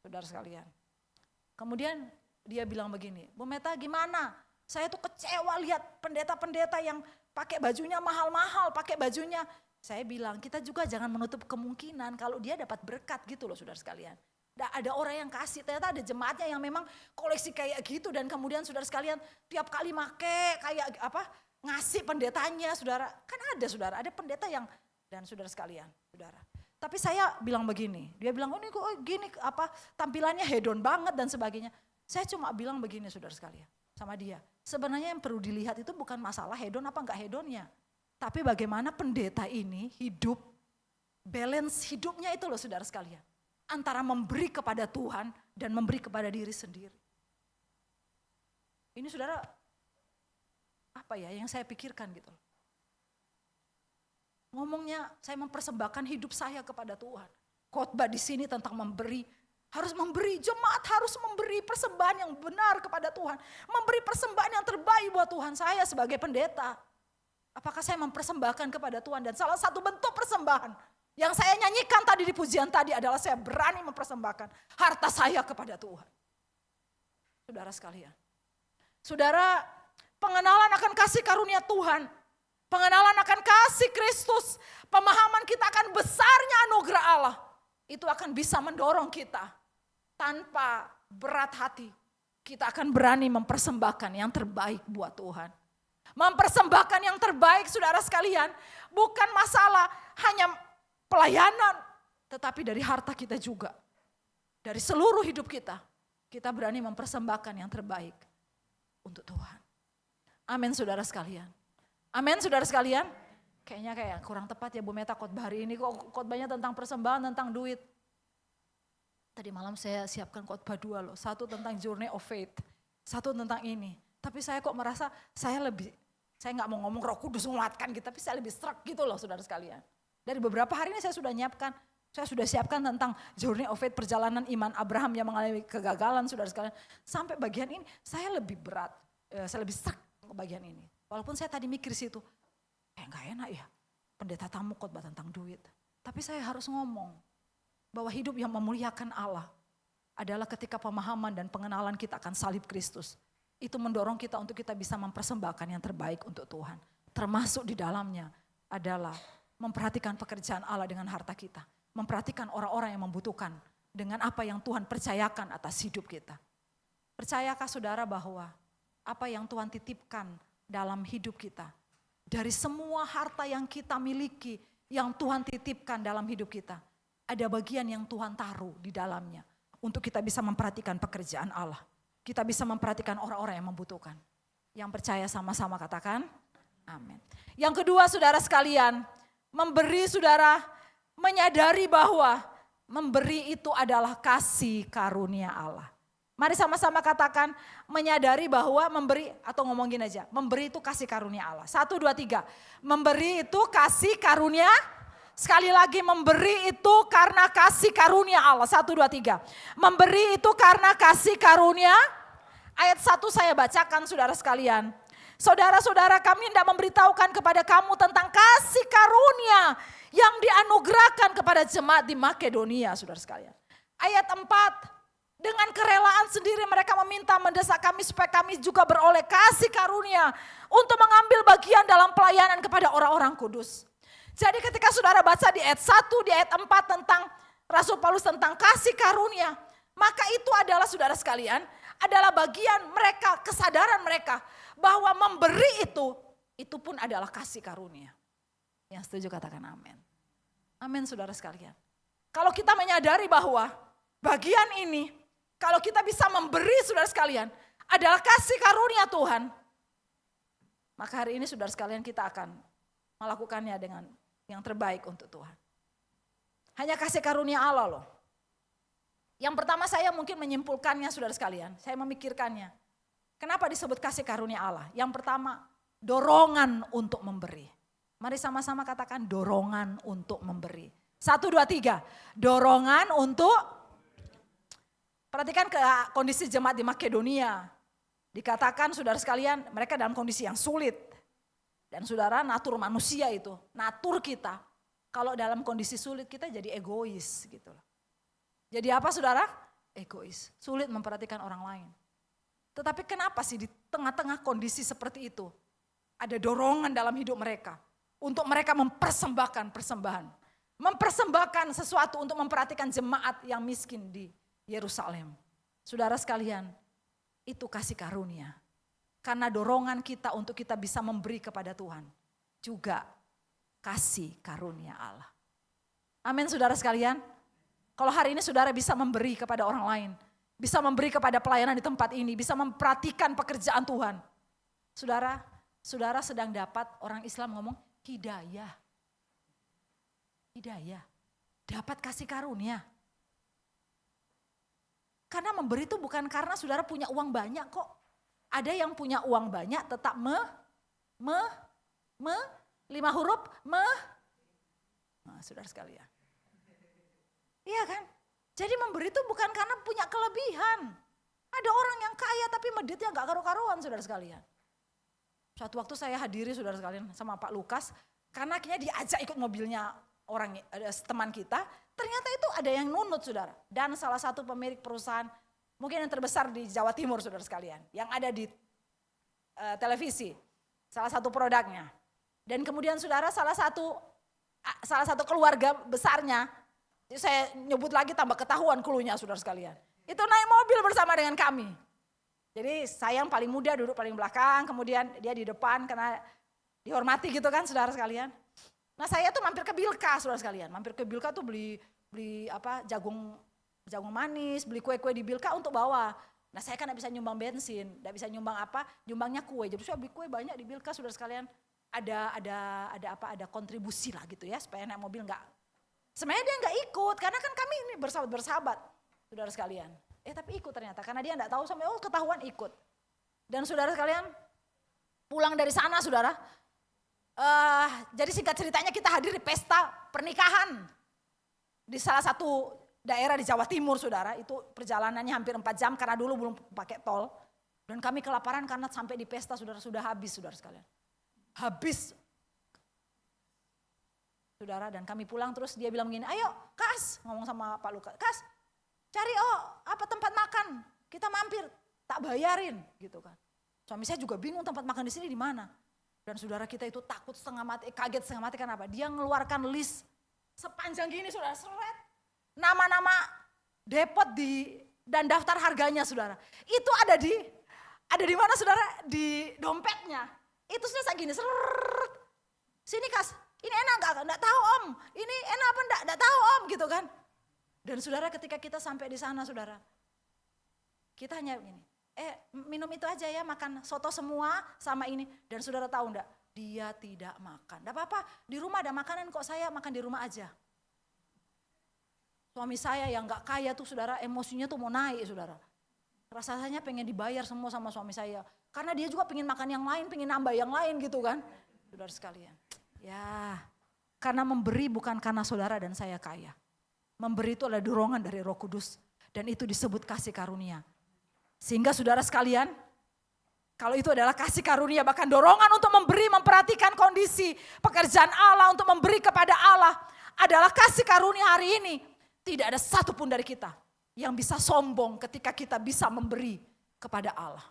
Saudara sekalian. Kemudian dia bilang begini, Bu Meta gimana? Saya tuh kecewa lihat pendeta-pendeta yang pakai bajunya mahal-mahal, pakai bajunya. Saya bilang kita juga jangan menutup kemungkinan kalau dia dapat berkat gitu loh saudara sekalian. Ada orang yang kasih, ternyata ada jemaatnya yang memang koleksi kayak gitu dan kemudian saudara sekalian tiap kali make kayak ngasih pendetanya saudara. Kan ada saudara, ada pendeta yang dan saudara sekalian saudara. Tapi saya bilang begini, dia bilang ini kok gini tampilannya hedon banget dan sebagainya. Saya cuma bilang begini saudara sekalian sama dia. Sebenarnya yang perlu dilihat itu bukan masalah hedon apa enggak hedonnya. Tapi bagaimana pendeta ini hidup, balance hidupnya itu loh saudara sekalian. Antara memberi kepada Tuhan dan memberi kepada diri sendiri. Ini saudara, apa ya yang saya pikirkan gitu. Ngomongnya saya mempersembahkan hidup saya kepada Tuhan. Khotbah di sini tentang memberi. Harus memberi, jemaat harus memberi persembahan yang benar kepada Tuhan. Memberi persembahan yang terbaik buat Tuhan. Saya sebagai pendeta, apakah saya mempersembahkan kepada Tuhan? Dan salah satu bentuk persembahan yang saya nyanyikan tadi di pujian tadi adalah saya berani mempersembahkan harta saya kepada Tuhan. Saudara sekalian. Saudara, pengenalan akan kasih karunia Tuhan. Pengenalan akan kasih Kristus. Pemahaman kita akan besarnya anugerah Allah. Itu akan bisa mendorong kita. Tanpa berat hati. Kita akan berani mempersembahkan yang terbaik buat Tuhan. Mempersembahkan yang terbaik saudara sekalian. Bukan masalah hanya pelayanan. Tetapi dari harta kita juga. Dari seluruh hidup kita. Kita berani mempersembahkan yang terbaik untuk Tuhan. Amin saudara sekalian. Amin saudara sekalian. Kayaknya kayak kurang tepat ya Bu Meta khotbah hari ini. Kok khotbahnya tentang persembahan, tentang duit. Tadi malam saya siapkan khotbah 2 loh. 1 tentang journey of faith. 1 tentang ini. Tapi saya kok merasa saya nggak mau ngomong Roh Kudus menguatkan gitu. Tapi saya lebih struck gitu loh saudara sekalian. Dari beberapa hari ini saya sudah nyiapkan. Saya sudah siapkan tentang journey of faith, perjalanan iman Abraham yang mengalami kegagalan saudara sekalian. Sampai bagian ini saya lebih berat. Saya lebih struck ke bagian ini. Walaupun saya tadi mikir situ. Gak enak ya pendeta tamu khotbah tentang duit. Tapi saya harus ngomong bahwa hidup yang memuliakan Allah adalah ketika pemahaman dan pengenalan kita akan salib Kristus. Itu mendorong kita untuk kita bisa mempersembahkan yang terbaik untuk Tuhan. Termasuk di dalamnya adalah memperhatikan pekerjaan Allah dengan harta kita. Memperhatikan orang-orang yang membutuhkan dengan apa yang Tuhan percayakan atas hidup kita. Percayakah saudara bahwa apa yang Tuhan titipkan dalam hidup kita, dari semua harta yang kita miliki, yang Tuhan titipkan dalam hidup kita, ada bagian yang Tuhan taruh di dalamnya untuk kita bisa memperhatikan pekerjaan Allah. Kita bisa memperhatikan orang-orang yang membutuhkan. Yang percaya sama-sama katakan, amin. Yang kedua saudara sekalian, memberi saudara menyadari bahwa memberi itu adalah kasih karunia Allah. Mari sama-sama katakan menyadari bahwa memberi, atau ngomong gini aja, memberi itu kasih karunia Allah. 1, 2, 3. Memberi itu kasih karunia. Sekali lagi memberi itu karena kasih karunia Allah. 1, 2, 3. Memberi itu karena kasih karunia. Ayat 1 saya bacakan saudara sekalian. Saudara-saudara, kami hendak memberitahukan kepada kamu tentang kasih karunia yang dianugerahkan kepada jemaat di Makedonia saudara sekalian. Ayat 4. Dengan kerelaan sendiri mereka meminta mendesak kami supaya kami juga beroleh kasih karunia untuk mengambil bagian dalam pelayanan kepada orang-orang kudus. Jadi ketika saudara baca di ayat 1, di ayat 4 tentang Rasul Paulus tentang kasih karunia, maka itu adalah saudara sekalian, adalah bagian mereka, kesadaran mereka bahwa memberi itu pun adalah kasih karunia. Yang setuju katakan amin. Amin saudara sekalian. Kalau kita menyadari bahwa bagian ini, kalau kita bisa memberi saudara sekalian adalah kasih karunia Tuhan. Maka hari ini saudara sekalian kita akan melakukannya dengan yang terbaik untuk Tuhan. Hanya kasih karunia Allah loh. Yang pertama saya mungkin menyimpulkannya saudara sekalian. Saya memikirkannya. Kenapa disebut kasih karunia Allah? Yang pertama dorongan untuk memberi. Mari sama-sama katakan dorongan untuk memberi. 1, 2, 3. Dorongan untuk. Perhatikan ke kondisi jemaat di Makedonia. Dikatakan saudara sekalian mereka dalam kondisi yang sulit. Dan saudara natur manusia itu, natur kita. Kalau dalam kondisi sulit kita jadi egois gitu loh. Jadi apa saudara? Egois. Sulit memperhatikan orang lain. Tetapi kenapa sih di tengah-tengah kondisi seperti itu ada dorongan dalam hidup mereka. Untuk mereka mempersembahkan persembahan. Mempersembahkan sesuatu untuk memperhatikan jemaat yang miskin di Yerusalem. Saudara sekalian, itu kasih karunia. Karena dorongan kita untuk kita bisa memberi kepada Tuhan. Juga kasih karunia Allah. Amin saudara sekalian. Kalau hari ini saudara bisa memberi kepada orang lain. bisa memberi kepada pelayanan di tempat ini, bisa memperhatikan pekerjaan Tuhan. Saudara sedang dapat, orang Islam ngomong hidayah. Hidayah, dapat kasih karunia. Karena memberi itu bukan karena saudara punya uang banyak kok. Ada yang punya uang banyak tetap 5 huruf nah, saudara sekalian. Iya kan? Jadi memberi itu bukan karena punya kelebihan. Ada orang yang kaya tapi meditnya gak karu-karuan saudara sekalian. Suatu waktu saya hadiri saudara sekalian sama Pak Lukas. Karena akhirnya diajak ikut mobilnya teman kita. Ternyata itu ada yang nunut saudara. Dan salah satu pemilik perusahaan mungkin yang terbesar di Jawa Timur saudara sekalian. Yang ada di televisi. Salah satu produknya. Dan kemudian saudara salah satu keluarga besarnya. Saya nyebut lagi tambah ketahuan klunya saudara sekalian. Itu naik mobil bersama dengan kami. Jadi saya yang paling muda duduk paling belakang. Kemudian dia di depan karena dihormati gitu kan saudara sekalian. Nah saya tuh mampir ke Bilka saudara sekalian. Mampir ke Bilka tuh beli jagung manis, beli kue-kue di Bilka untuk bawa. Nah saya kan gak bisa nyumbang bensin, gak bisa nyumbang nyumbangnya kue. Jadi saya beli kue banyak di Bilka saudara sekalian. Ada kontribusi lah gitu ya supaya naik mobil enggak. Sebenarnya dia enggak ikut karena kan kami ini bersahabat saudara sekalian. Tapi ikut ternyata karena dia enggak tahu sampai ketahuan ikut. Dan saudara sekalian pulang dari sana saudara. Jadi singkat ceritanya kita hadir di pesta pernikahan di salah satu daerah di Jawa Timur saudara. Itu perjalanannya hampir 4 jam karena dulu belum pakai tol. Dan kami kelaparan karena sampai di pesta saudara sudah habis saudara sekalian. Habis saudara dan kami pulang terus dia bilang begini, ayo Kas, ngomong sama Pak Lukas, Kas cari tempat makan, kita mampir, tak bayarin gitu kan. Suami saya juga bingung tempat makan di sini di mana. Dan saudara kita itu takut setengah mati, kaget setengah mati kenapa? Dia mengeluarkan list sepanjang gini saudara, seret nama-nama depot dan daftar harganya saudara. Itu ada di mana saudara? Di dompetnya. Itu sudah gini, seret. Sini Kas, ini enak enggak tahu Om. Ini enak apa enggak tahu Om gitu kan. Dan saudara ketika kita sampai di sana saudara, kita hanya gini, minum itu aja ya, makan soto semua sama ini. Dan saudara tahu enggak, dia tidak makan. Enggak apa-apa, di rumah ada makanan kok, saya makan di rumah aja. Suami saya yang enggak kaya tuh saudara, emosinya tuh mau naik saudara. Rasanya pengen dibayar semua sama suami saya. Karena dia juga pengen makan yang lain, pengen nambah yang lain gitu kan. Saudara sekalian, ya karena memberi bukan karena saudara dan saya kaya. Memberi itu adalah dorongan dari Roh Kudus. Dan itu disebut kasih karunia. Sehingga saudara sekalian, kalau itu adalah kasih karunia, bahkan dorongan untuk memberi, memperhatikan kondisi pekerjaan Allah, untuk memberi kepada Allah, adalah kasih karunia hari ini. Tidak ada satupun dari kita yang bisa sombong ketika kita bisa memberi kepada Allah.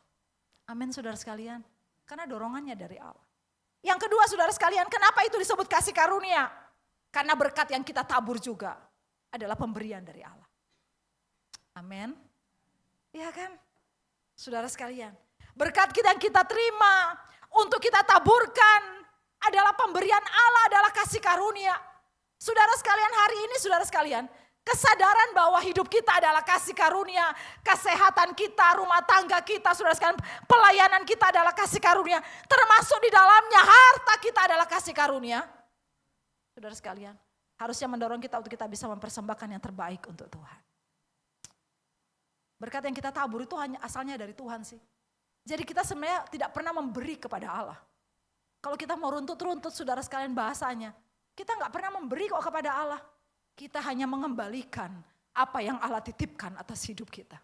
Amin saudara sekalian, karena dorongannya dari Allah. Yang kedua saudara sekalian, kenapa itu disebut kasih karunia? Karena berkat yang kita tabur juga adalah pemberian dari Allah. Amin. Iya kan? Saudara sekalian, berkat yang kita terima untuk kita taburkan adalah pemberian Allah, adalah kasih karunia. Saudara sekalian, hari ini saudara sekalian, kesadaran bahwa hidup kita adalah kasih karunia, kesehatan kita, rumah tangga kita, saudara sekalian, pelayanan kita adalah kasih karunia, termasuk di dalamnya harta kita adalah kasih karunia. Saudara sekalian, harusnya mendorong kita untuk kita bisa mempersembahkan yang terbaik untuk Tuhan. Berkat yang kita tabur itu hanya asalnya dari Tuhan sih. Jadi kita sebenarnya tidak pernah memberi kepada Allah. Kalau kita mau runtut-runtut saudara sekalian bahasanya, kita nggak pernah memberi kok kepada Allah. Kita hanya mengembalikan apa yang Allah titipkan atas hidup kita.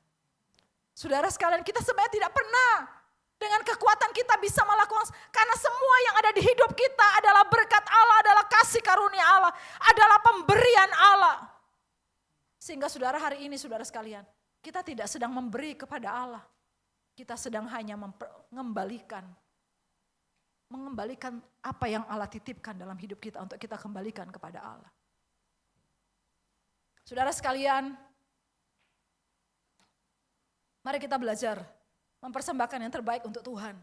Saudara sekalian, kita sebenarnya tidak pernah dengan kekuatan kita bisa melakukan, karena semua yang ada di hidup kita adalah berkat Allah, adalah kasih karunia Allah, adalah pemberian Allah. Sehingga saudara hari ini saudara sekalian, kita tidak sedang memberi kepada Allah. Kita sedang hanya mengembalikan apa yang Allah titipkan dalam hidup kita untuk kita kembalikan kepada Allah. Saudara sekalian, mari kita belajar mempersembahkan yang terbaik untuk Tuhan.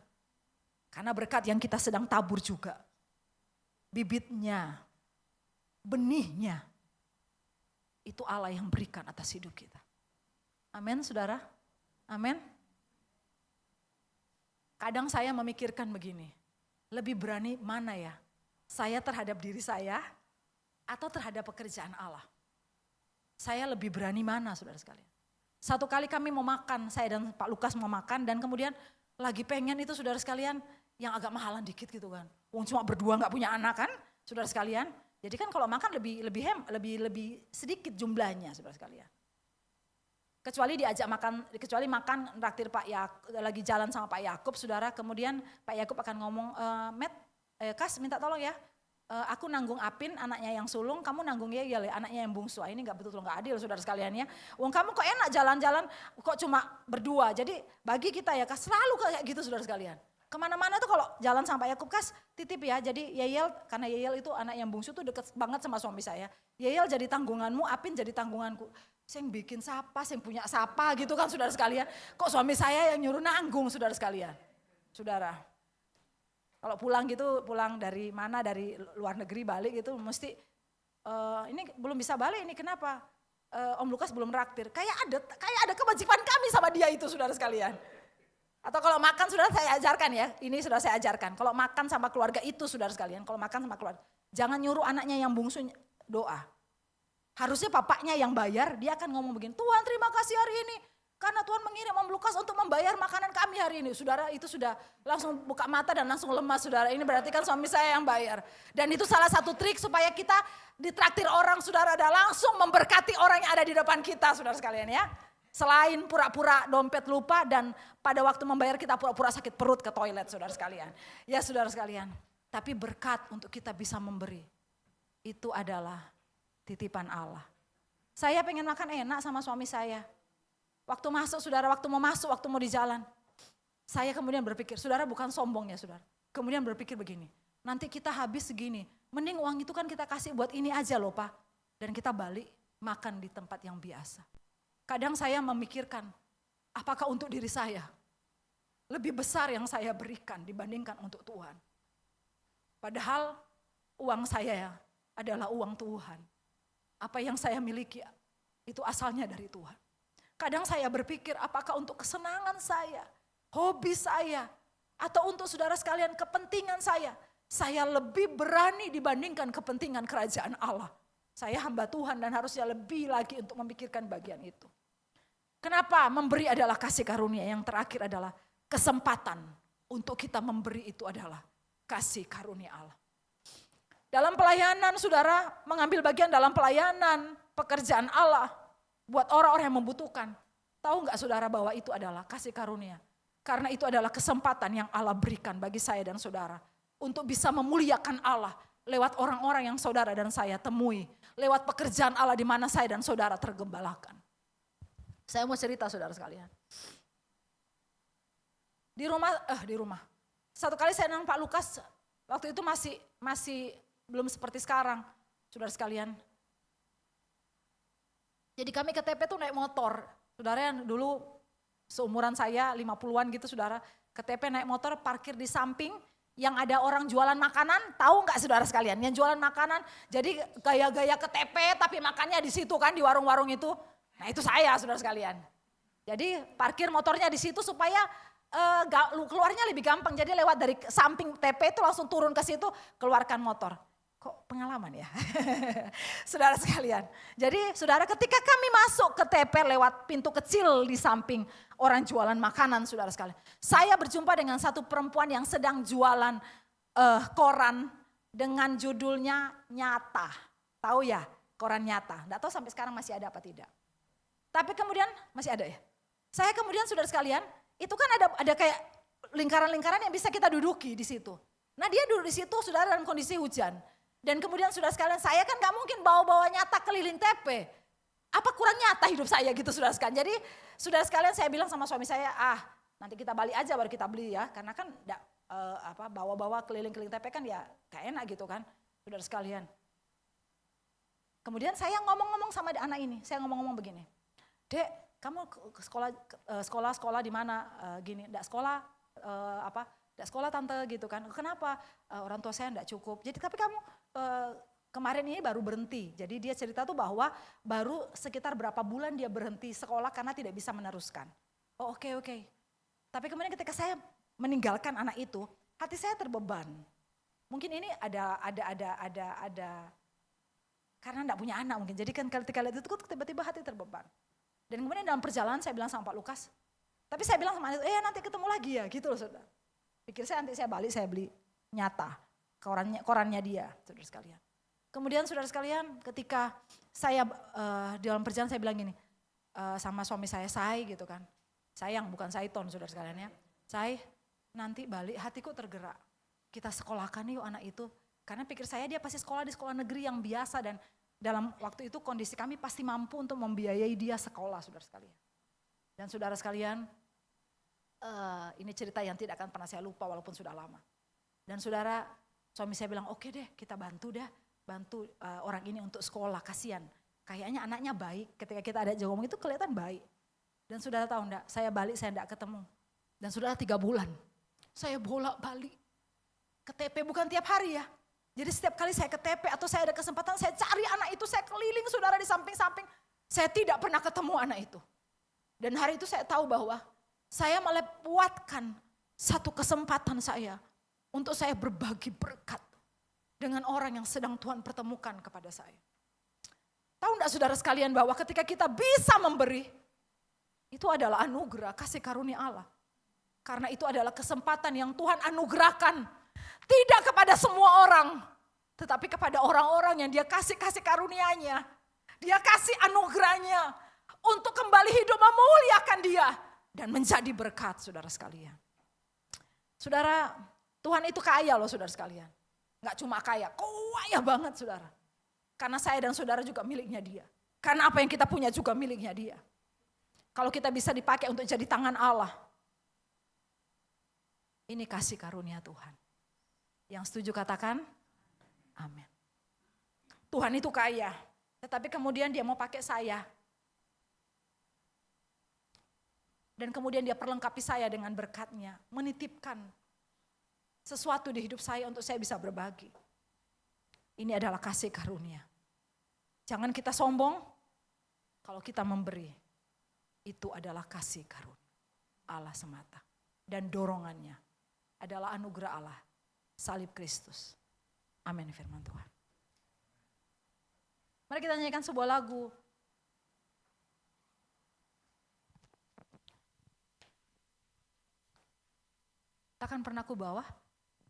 Karena berkat yang kita sedang tabur juga, bibitnya, benihnya, itu Allah yang berikan atas hidup kita. Amin, saudara. Amin. Kadang saya memikirkan begini, lebih berani mana ya? Saya terhadap diri saya atau terhadap pekerjaan Allah? Saya lebih berani mana, saudara sekalian? Satu kali kami mau makan, saya dan Pak Lukas mau makan, dan kemudian lagi pengen itu saudara sekalian yang agak mahalan dikit gitu kan. Wong cuma berdua nggak punya anak kan, saudara sekalian. Jadi kan kalau makan lebih sedikit jumlahnya, saudara sekalian. Kecuali diajak makan, kecuali makan traktir Pak lagi jalan sama Pak Yakub, saudara. Kemudian Pak Yakub akan ngomong, Kas minta tolong ya. Aku nanggung Apin, anaknya yang sulung, kamu nanggung Yeyel ya, anaknya yang bungsu. Ini betul-betul gak adil saudara sekalian ya. Wong kamu kok enak jalan-jalan, kok cuma berdua. Jadi bagi kita ya Kas, selalu kayak gitu saudara sekalian. Kemana-mana tuh kalau jalan sampai Yakub, Kas titip ya. Jadi Yeyel, karena Yeyel itu anak yang bungsu tuh deket banget sama suami saya. Yeyel jadi tanggunganmu, Apin jadi tanggunganku. Saya yang bikin siapa, saya yang punya siapa gitu kan saudara sekalian. Kok suami saya yang nyuruh nanggung saudara sekalian. Saudara. Kalau pulang gitu, pulang dari mana, dari luar negeri balik gitu, mesti ini belum bisa balik, ini kenapa? Om Lukas belum raktir. Kayak ada kewajiban kami sama dia itu, saudara sekalian. Atau kalau makan, saudara saya ajarkan ya, ini sudah saya ajarkan. Kalau makan sama keluarga itu, saudara sekalian, kalau makan sama keluarga, jangan nyuruh anaknya yang bungsu doa. Harusnya bapaknya yang bayar, dia akan ngomong begini, Tuhan terima kasih hari ini. Karena Tuhan mengirim Om Lukas untuk membayar makanan kami hari ini. Saudara itu sudah langsung buka mata dan langsung lemas saudara. Ini berarti kan suami saya yang bayar. Dan itu salah satu trik supaya kita ditraktir orang saudara dan langsung memberkati orang yang ada di depan kita saudara sekalian ya. Selain pura-pura dompet lupa dan pada waktu membayar kita pura-pura sakit perut ke toilet saudara sekalian. Ya saudara sekalian. Tapi berkat untuk kita bisa memberi. Itu adalah titipan Allah. Saya pengen makan enak sama suami saya. Waktu masuk saudara, waktu mau masuk, waktu mau di jalan. Saya kemudian berpikir, saudara bukan sombong ya saudara. Kemudian berpikir begini, nanti kita habis segini. Mending uang itu kan kita kasih buat ini aja loh Pak. Dan kita balik makan di tempat yang biasa. Kadang saya memikirkan, apakah untuk diri saya lebih besar yang saya berikan dibandingkan untuk Tuhan. Padahal uang saya adalah uang Tuhan. Apa yang saya miliki itu asalnya dari Tuhan. Kadang saya berpikir apakah untuk kesenangan saya, hobi saya, atau untuk saudara sekalian kepentingan saya lebih berani dibandingkan kepentingan kerajaan Allah. Saya hamba Tuhan dan harusnya lebih lagi untuk memikirkan bagian itu. Kenapa? Memberi adalah kasih karunia, yang terakhir adalah kesempatan untuk kita memberi itu adalah kasih karunia Allah. Dalam pelayanan saudara, mengambil bagian dalam pelayanan pekerjaan Allah. Buat orang-orang yang membutuhkan. Tahu gak saudara bahwa itu adalah kasih karunia. Karena itu adalah kesempatan yang Allah berikan bagi saya dan saudara. Untuk bisa memuliakan Allah lewat orang-orang yang saudara dan saya temui. Lewat pekerjaan Allah di mana saya dan saudara tergembalakan. Saya mau cerita saudara sekalian. Di rumah. Satu kali saya dengan Pak Lukas, waktu itu masih belum seperti sekarang. Saudara sekalian. Jadi kami ke TP tuh naik motor. Saudara yang dulu seumuran saya 50-an gitu saudara. Ke TP naik motor parkir di samping yang ada orang jualan makanan. Tahu gak saudara sekalian yang jualan makanan. Jadi gaya-gaya ke TP tapi makannya di situ kan di warung-warung itu. Nah itu saya saudara sekalian. Jadi parkir motornya di situ supaya keluarnya lebih gampang. Jadi lewat dari samping TP itu langsung turun ke situ keluarkan motor. Kok pengalaman ya, saudara sekalian. Jadi saudara ketika kami masuk ke TP lewat pintu kecil di samping orang jualan makanan saudara sekalian. Saya berjumpa dengan satu perempuan yang sedang jualan koran dengan judulnya Nyata. Tahu ya koran Nyata, enggak tahu sampai sekarang masih ada apa tidak. Tapi kemudian masih ada ya. Saya kemudian saudara sekalian itu kan ada kayak lingkaran-lingkaran yang bisa kita duduki di situ. Nah dia duduk di situ saudara dalam kondisi hujan. Dan kemudian saudara sekalian, saya kan gak mungkin bawa-bawa Nyata keliling TP. Apa kurang nyata hidup saya gitu saudara sekalian. Jadi saudara sekalian saya bilang sama suami saya, nanti kita balik aja baru kita beli ya. Karena kan bawa-bawa keliling-keliling TP kan ya gak enak gitu kan saudara sekalian. Kemudian saya ngomong-ngomong sama anak ini, saya ngomong-ngomong begini. Dek, kamu ke sekolah di mana gini, enggak sekolah enggak sekolah tante gitu kan. Kenapa? Orang tua saya enggak cukup. Jadi tapi kamu Kemarin ini baru berhenti. Jadi dia cerita tuh bahwa baru sekitar berapa bulan dia berhenti sekolah karena tidak bisa meneruskan. Oh oke. Tapi kemudian ketika saya meninggalkan anak itu, hati saya terbeban. Mungkin ini ada karena enggak punya anak mungkin. Jadi kan ketika lihat itu tiba-tiba hati terbeban. Dan kemudian dalam perjalanan saya bilang sama Pak Lukas, tapi saya bilang sama anak itu, nanti ketemu lagi ya gitu loh saudara. Pikir saya nanti saya balik saya beli nyata korannya dia saudara sekalian. Kemudian saudara sekalian ketika saya di dalam perjalanan saya bilang gini sama suami saya Say gitu kan. Sayang bukan Saiton saudara sekalian ya. Say nanti balik hatiku tergerak. Kita sekolahkan yuk anak itu. Karena pikir saya dia pasti sekolah di sekolah negeri yang biasa dan dalam waktu itu kondisi kami pasti mampu untuk membiayai dia sekolah saudara sekalian. Dan saudara sekalian ini cerita yang tidak akan pernah saya lupa walaupun sudah lama. Dan saudara suami saya bilang oke deh kita bantu orang ini untuk sekolah kasihan. Kayaknya anaknya baik ketika kita ada ngomong itu kelihatan baik. Dan saudara tahu enggak saya balik saya enggak ketemu. Dan saudara 3 bulan saya bolak-balik ke TP bukan tiap hari ya. Jadi setiap kali saya ke TP atau saya ada kesempatan saya cari anak itu, saya keliling saudara di samping-samping. Saya tidak pernah ketemu anak itu. Dan hari itu saya tahu bahwa saya melewatkan satu kesempatan saya untuk saya berbagi berkat dengan orang yang sedang Tuhan pertemukan kepada saya. Tahu enggak saudara sekalian bahwa ketika kita bisa memberi, itu adalah anugerah kasih karunia Allah. Karena itu adalah kesempatan yang Tuhan anugerahkan. Tidak kepada semua orang, tetapi kepada orang-orang yang dia kasih karunia-Nya. Dia kasih anugerahnya untuk kembali hidup memuliakan dia dan menjadi berkat saudara sekalian. Saudara, Tuhan itu kaya loh saudara sekalian. Enggak cuma kaya banget saudara. Karena saya dan saudara juga miliknya dia. Karena apa yang kita punya juga miliknya dia. Kalau kita bisa dipakai untuk jadi tangan Allah. Ini kasih karunia Tuhan. Yang setuju katakan, amin. Tuhan itu kaya, tetapi kemudian dia mau pakai saya. Dan kemudian dia perlengkapi saya dengan berkat-Nya, menitipkan sesuatu di hidup saya untuk saya bisa berbagi. Ini adalah kasih karunia. Jangan kita sombong, kalau kita memberi, itu adalah kasih karunia Allah semata. Dan dorongannya adalah anugerah Allah. Salib Kristus. Amin firman Tuhan. Mari kita nyanyikan sebuah lagu. Takkan pernah ku bawa.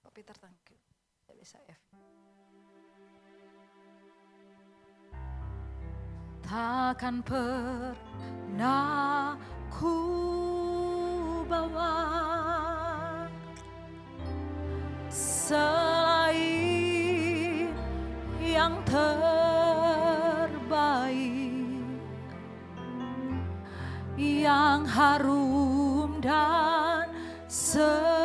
Pak Peter thank you. Saya bisa F. Takkan pernah ku bawa selain yang terbaik, yang harum dan sejati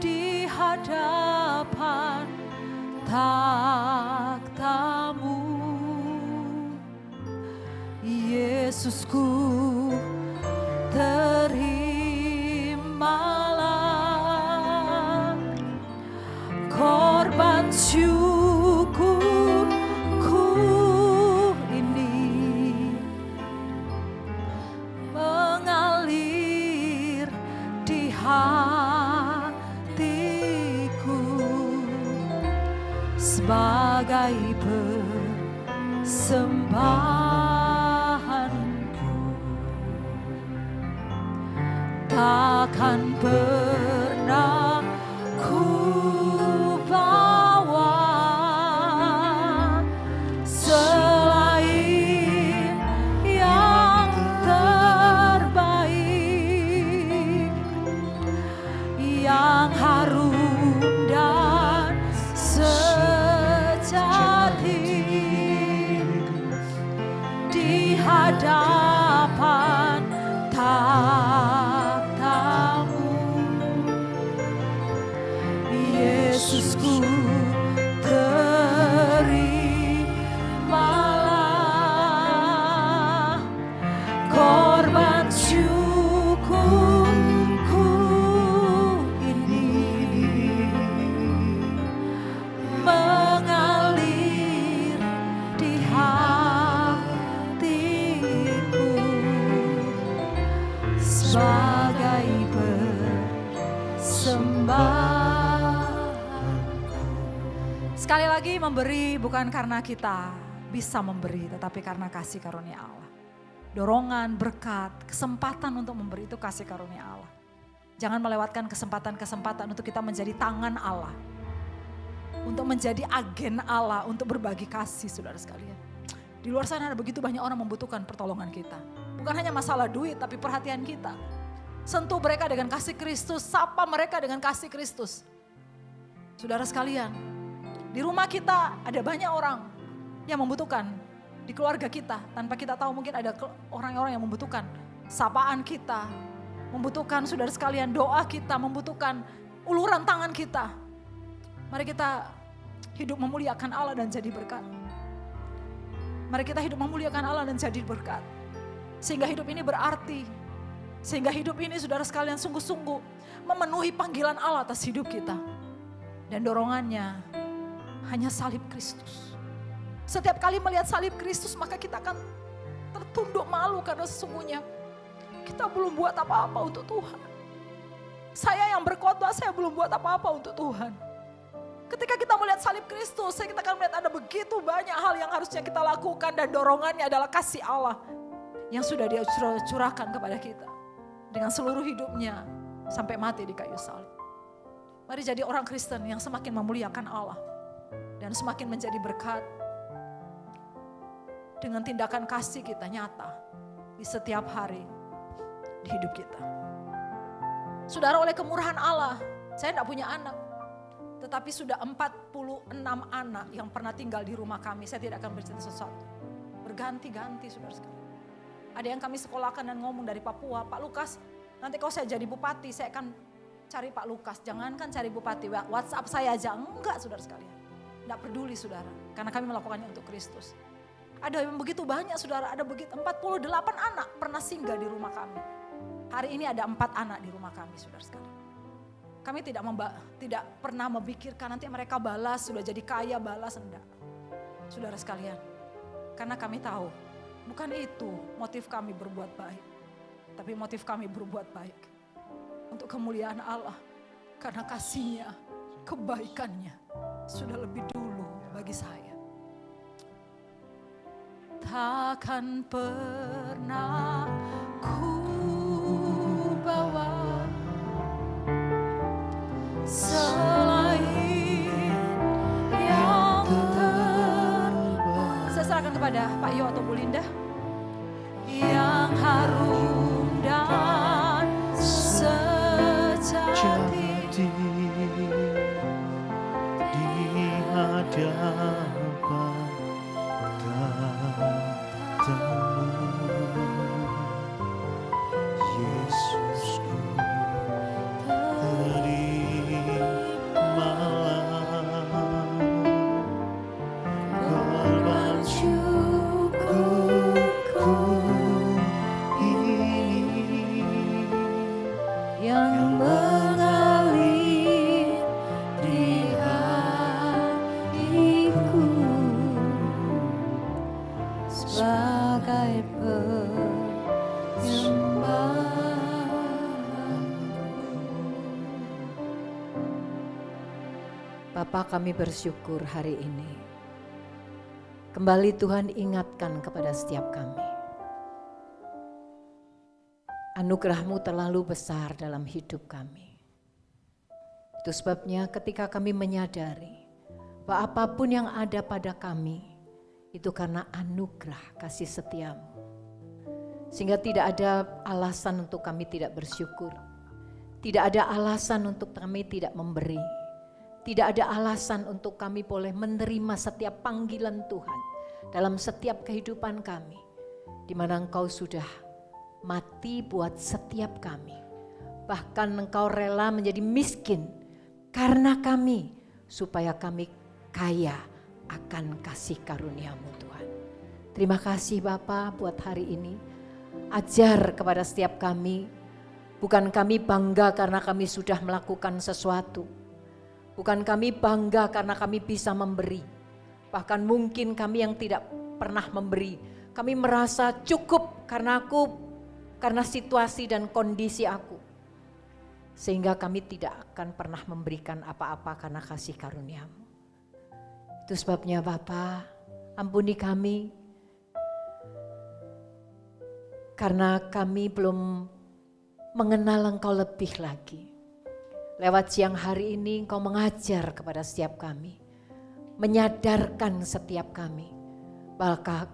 di hadapan takhta-Mu, Yesusku. Terimalah korban syukurku ini mengalir di hatiku sebagai persembahanku. Takkan pernah ku bawa selain yang terbaik, yang harum dan sejati di hadapan takhta-Mu, sebagai persembahan. Sekali lagi, memberi bukan karena kita bisa memberi, tetapi karena kasih karunia Allah. Dorongan, berkat, kesempatan untuk memberi itu kasih karunia Allah. Jangan melewatkan kesempatan-kesempatan untuk kita menjadi tangan Allah. Untuk menjadi agen Allah, untuk berbagi kasih, saudara sekalian. Di luar sana ada begitu banyak orang membutuhkan pertolongan kita. Bukan hanya masalah duit, tapi perhatian kita. Sentuh mereka dengan kasih Kristus, sapa mereka dengan kasih Kristus. Saudara sekalian, di rumah kita ada banyak orang yang membutuhkan. Di keluarga kita, tanpa kita tahu mungkin ada orang-orang yang membutuhkan sapaan kita. Membutuhkan, saudara sekalian, doa kita, membutuhkan uluran tangan kita. Mari kita hidup memuliakan Allah dan jadi berkat. Mari kita hidup memuliakan Allah dan jadi berkat. Sehingga hidup ini berarti. Sehingga hidup ini, saudara sekalian, sungguh-sungguh memenuhi panggilan Allah atas hidup kita. Dan dorongannya hanya salib Kristus. Setiap kali melihat salib Kristus, maka kita akan tertunduk malu karena sesungguhnya kita belum buat apa-apa untuk Tuhan. Saya yang berkhotbah, saya belum buat apa-apa untuk Tuhan. Ketika kita melihat salib Kristus, kita akan melihat ada begitu banyak hal yang harusnya kita lakukan, dan dorongannya adalah kasih Allah yang sudah Dia curahkan kepada kita dengan seluruh hidupnya sampai mati di kayu salib. Mari jadi orang Kristen yang semakin memuliakan Allah dan semakin menjadi berkat dengan tindakan kasih kita nyata di setiap hari di hidup kita. Saudara, oleh kemurahan Allah, saya tidak punya anak. Tetapi sudah 46 anak yang pernah tinggal di rumah kami. Saya tidak akan bercerita sesuatu. Berganti-ganti, saudara sekalian. Ada yang kami sekolahkan dan ngomong dari Papua, Pak Lukas, nanti kalau saya jadi bupati, saya akan cari Pak Lukas. Jangankan cari bupati, WhatsApp saya aja. Enggak, saudara sekalian. Tidak peduli, saudara. Karena kami melakukannya untuk Kristus. Ada yang begitu banyak, saudara. Ada begitu 48 anak pernah singgah di rumah kami. Hari ini ada 4 anak di rumah kami, saudara sekalian. Kami tidak pernah memikirkan nanti mereka balas, sudah jadi kaya balas, enggak. Saudara sekalian, karena kami tahu bukan itu motif kami berbuat baik. Tapi motif kami berbuat baik untuk kemuliaan Allah. Karena kasih-Nya, kebaikan-Nya sudah lebih dulu bagi saya. Takkan pernah ku bawa selain yang terbaik. Saya serahkan kepada Pak Yo atau Bu Linda. Yang harum dan sejati di hadapan tatamu, Yesusku. Bapa, kami bersyukur hari ini. Kembali Tuhan ingatkan kepada setiap kami. Anugerah-Mu terlalu besar dalam hidup kami. Itu sebabnya ketika kami menyadari bahwa apapun yang ada pada kami itu karena anugerah kasih setia-Mu. Sehingga tidak ada alasan untuk kami tidak bersyukur. Tidak ada alasan untuk kami tidak memberi. Tidak ada alasan untuk kami boleh menerima setiap panggilan Tuhan dalam setiap kehidupan kami, di mana Engkau sudah mati buat setiap kami. Bahkan Engkau rela menjadi miskin karena kami, supaya kami kaya akan kasih karunia-Mu Tuhan. Terima kasih Bapa buat hari ini. Ajar kepada setiap kami, bukan kami bangga karena kami sudah melakukan sesuatu. Bukan kami bangga karena kami bisa memberi. Bahkan mungkin kami yang tidak pernah memberi, kami merasa cukup karena aku karena situasi dan kondisi aku. Sehingga kami tidak akan pernah memberikan apa-apa karena kasih karunia-Mu. Itu sebabnya Bapa, ampuni kami karena kami belum mengenal Engkau lebih lagi. Lewat siang hari ini Engkau mengajar kepada setiap kami, menyadarkan setiap kami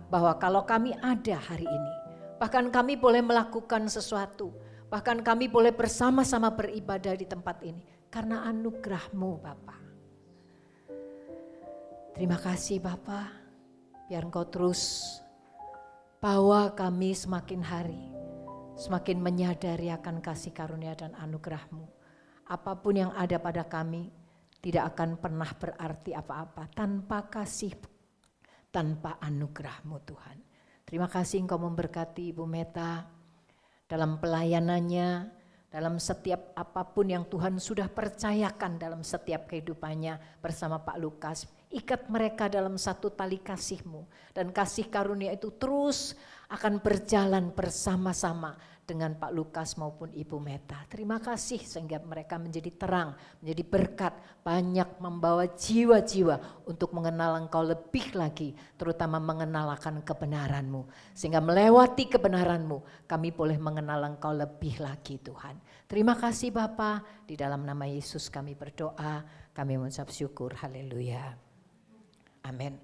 bahwa kalau kami ada hari ini, bahkan kami boleh melakukan sesuatu, bahkan kami boleh bersama-sama beribadah di tempat ini karena anugerah-Mu Bapa. Terima kasih Bapa, biar Engkau terus bawa kami semakin hari, semakin menyadari akan kasih karunia dan anugerah-Mu. Apapun yang ada pada kami tidak akan pernah berarti apa-apa tanpa kasih, tanpa anugerah-Mu Tuhan. Terima kasih Engkau memberkati Ibu Meta dalam pelayanannya, dalam setiap apapun yang Tuhan sudah percayakan dalam setiap kehidupannya bersama Pak Lukas. Ikat mereka dalam satu tali kasih-Mu, dan kasih karunia itu terus akan berjalan bersama-sama dengan Pak Lukas maupun Ibu Meta. Terima kasih sehingga mereka menjadi terang, menjadi berkat, banyak membawa jiwa-jiwa untuk mengenal Engkau lebih lagi, terutama mengenal akan kebenaran-Mu. Sehingga melewati kebenaran-Mu, kami boleh mengenal Engkau lebih lagi Tuhan. Terima kasih Bapa, di dalam nama Yesus kami berdoa, kami mengucap syukur, haleluya. Amin.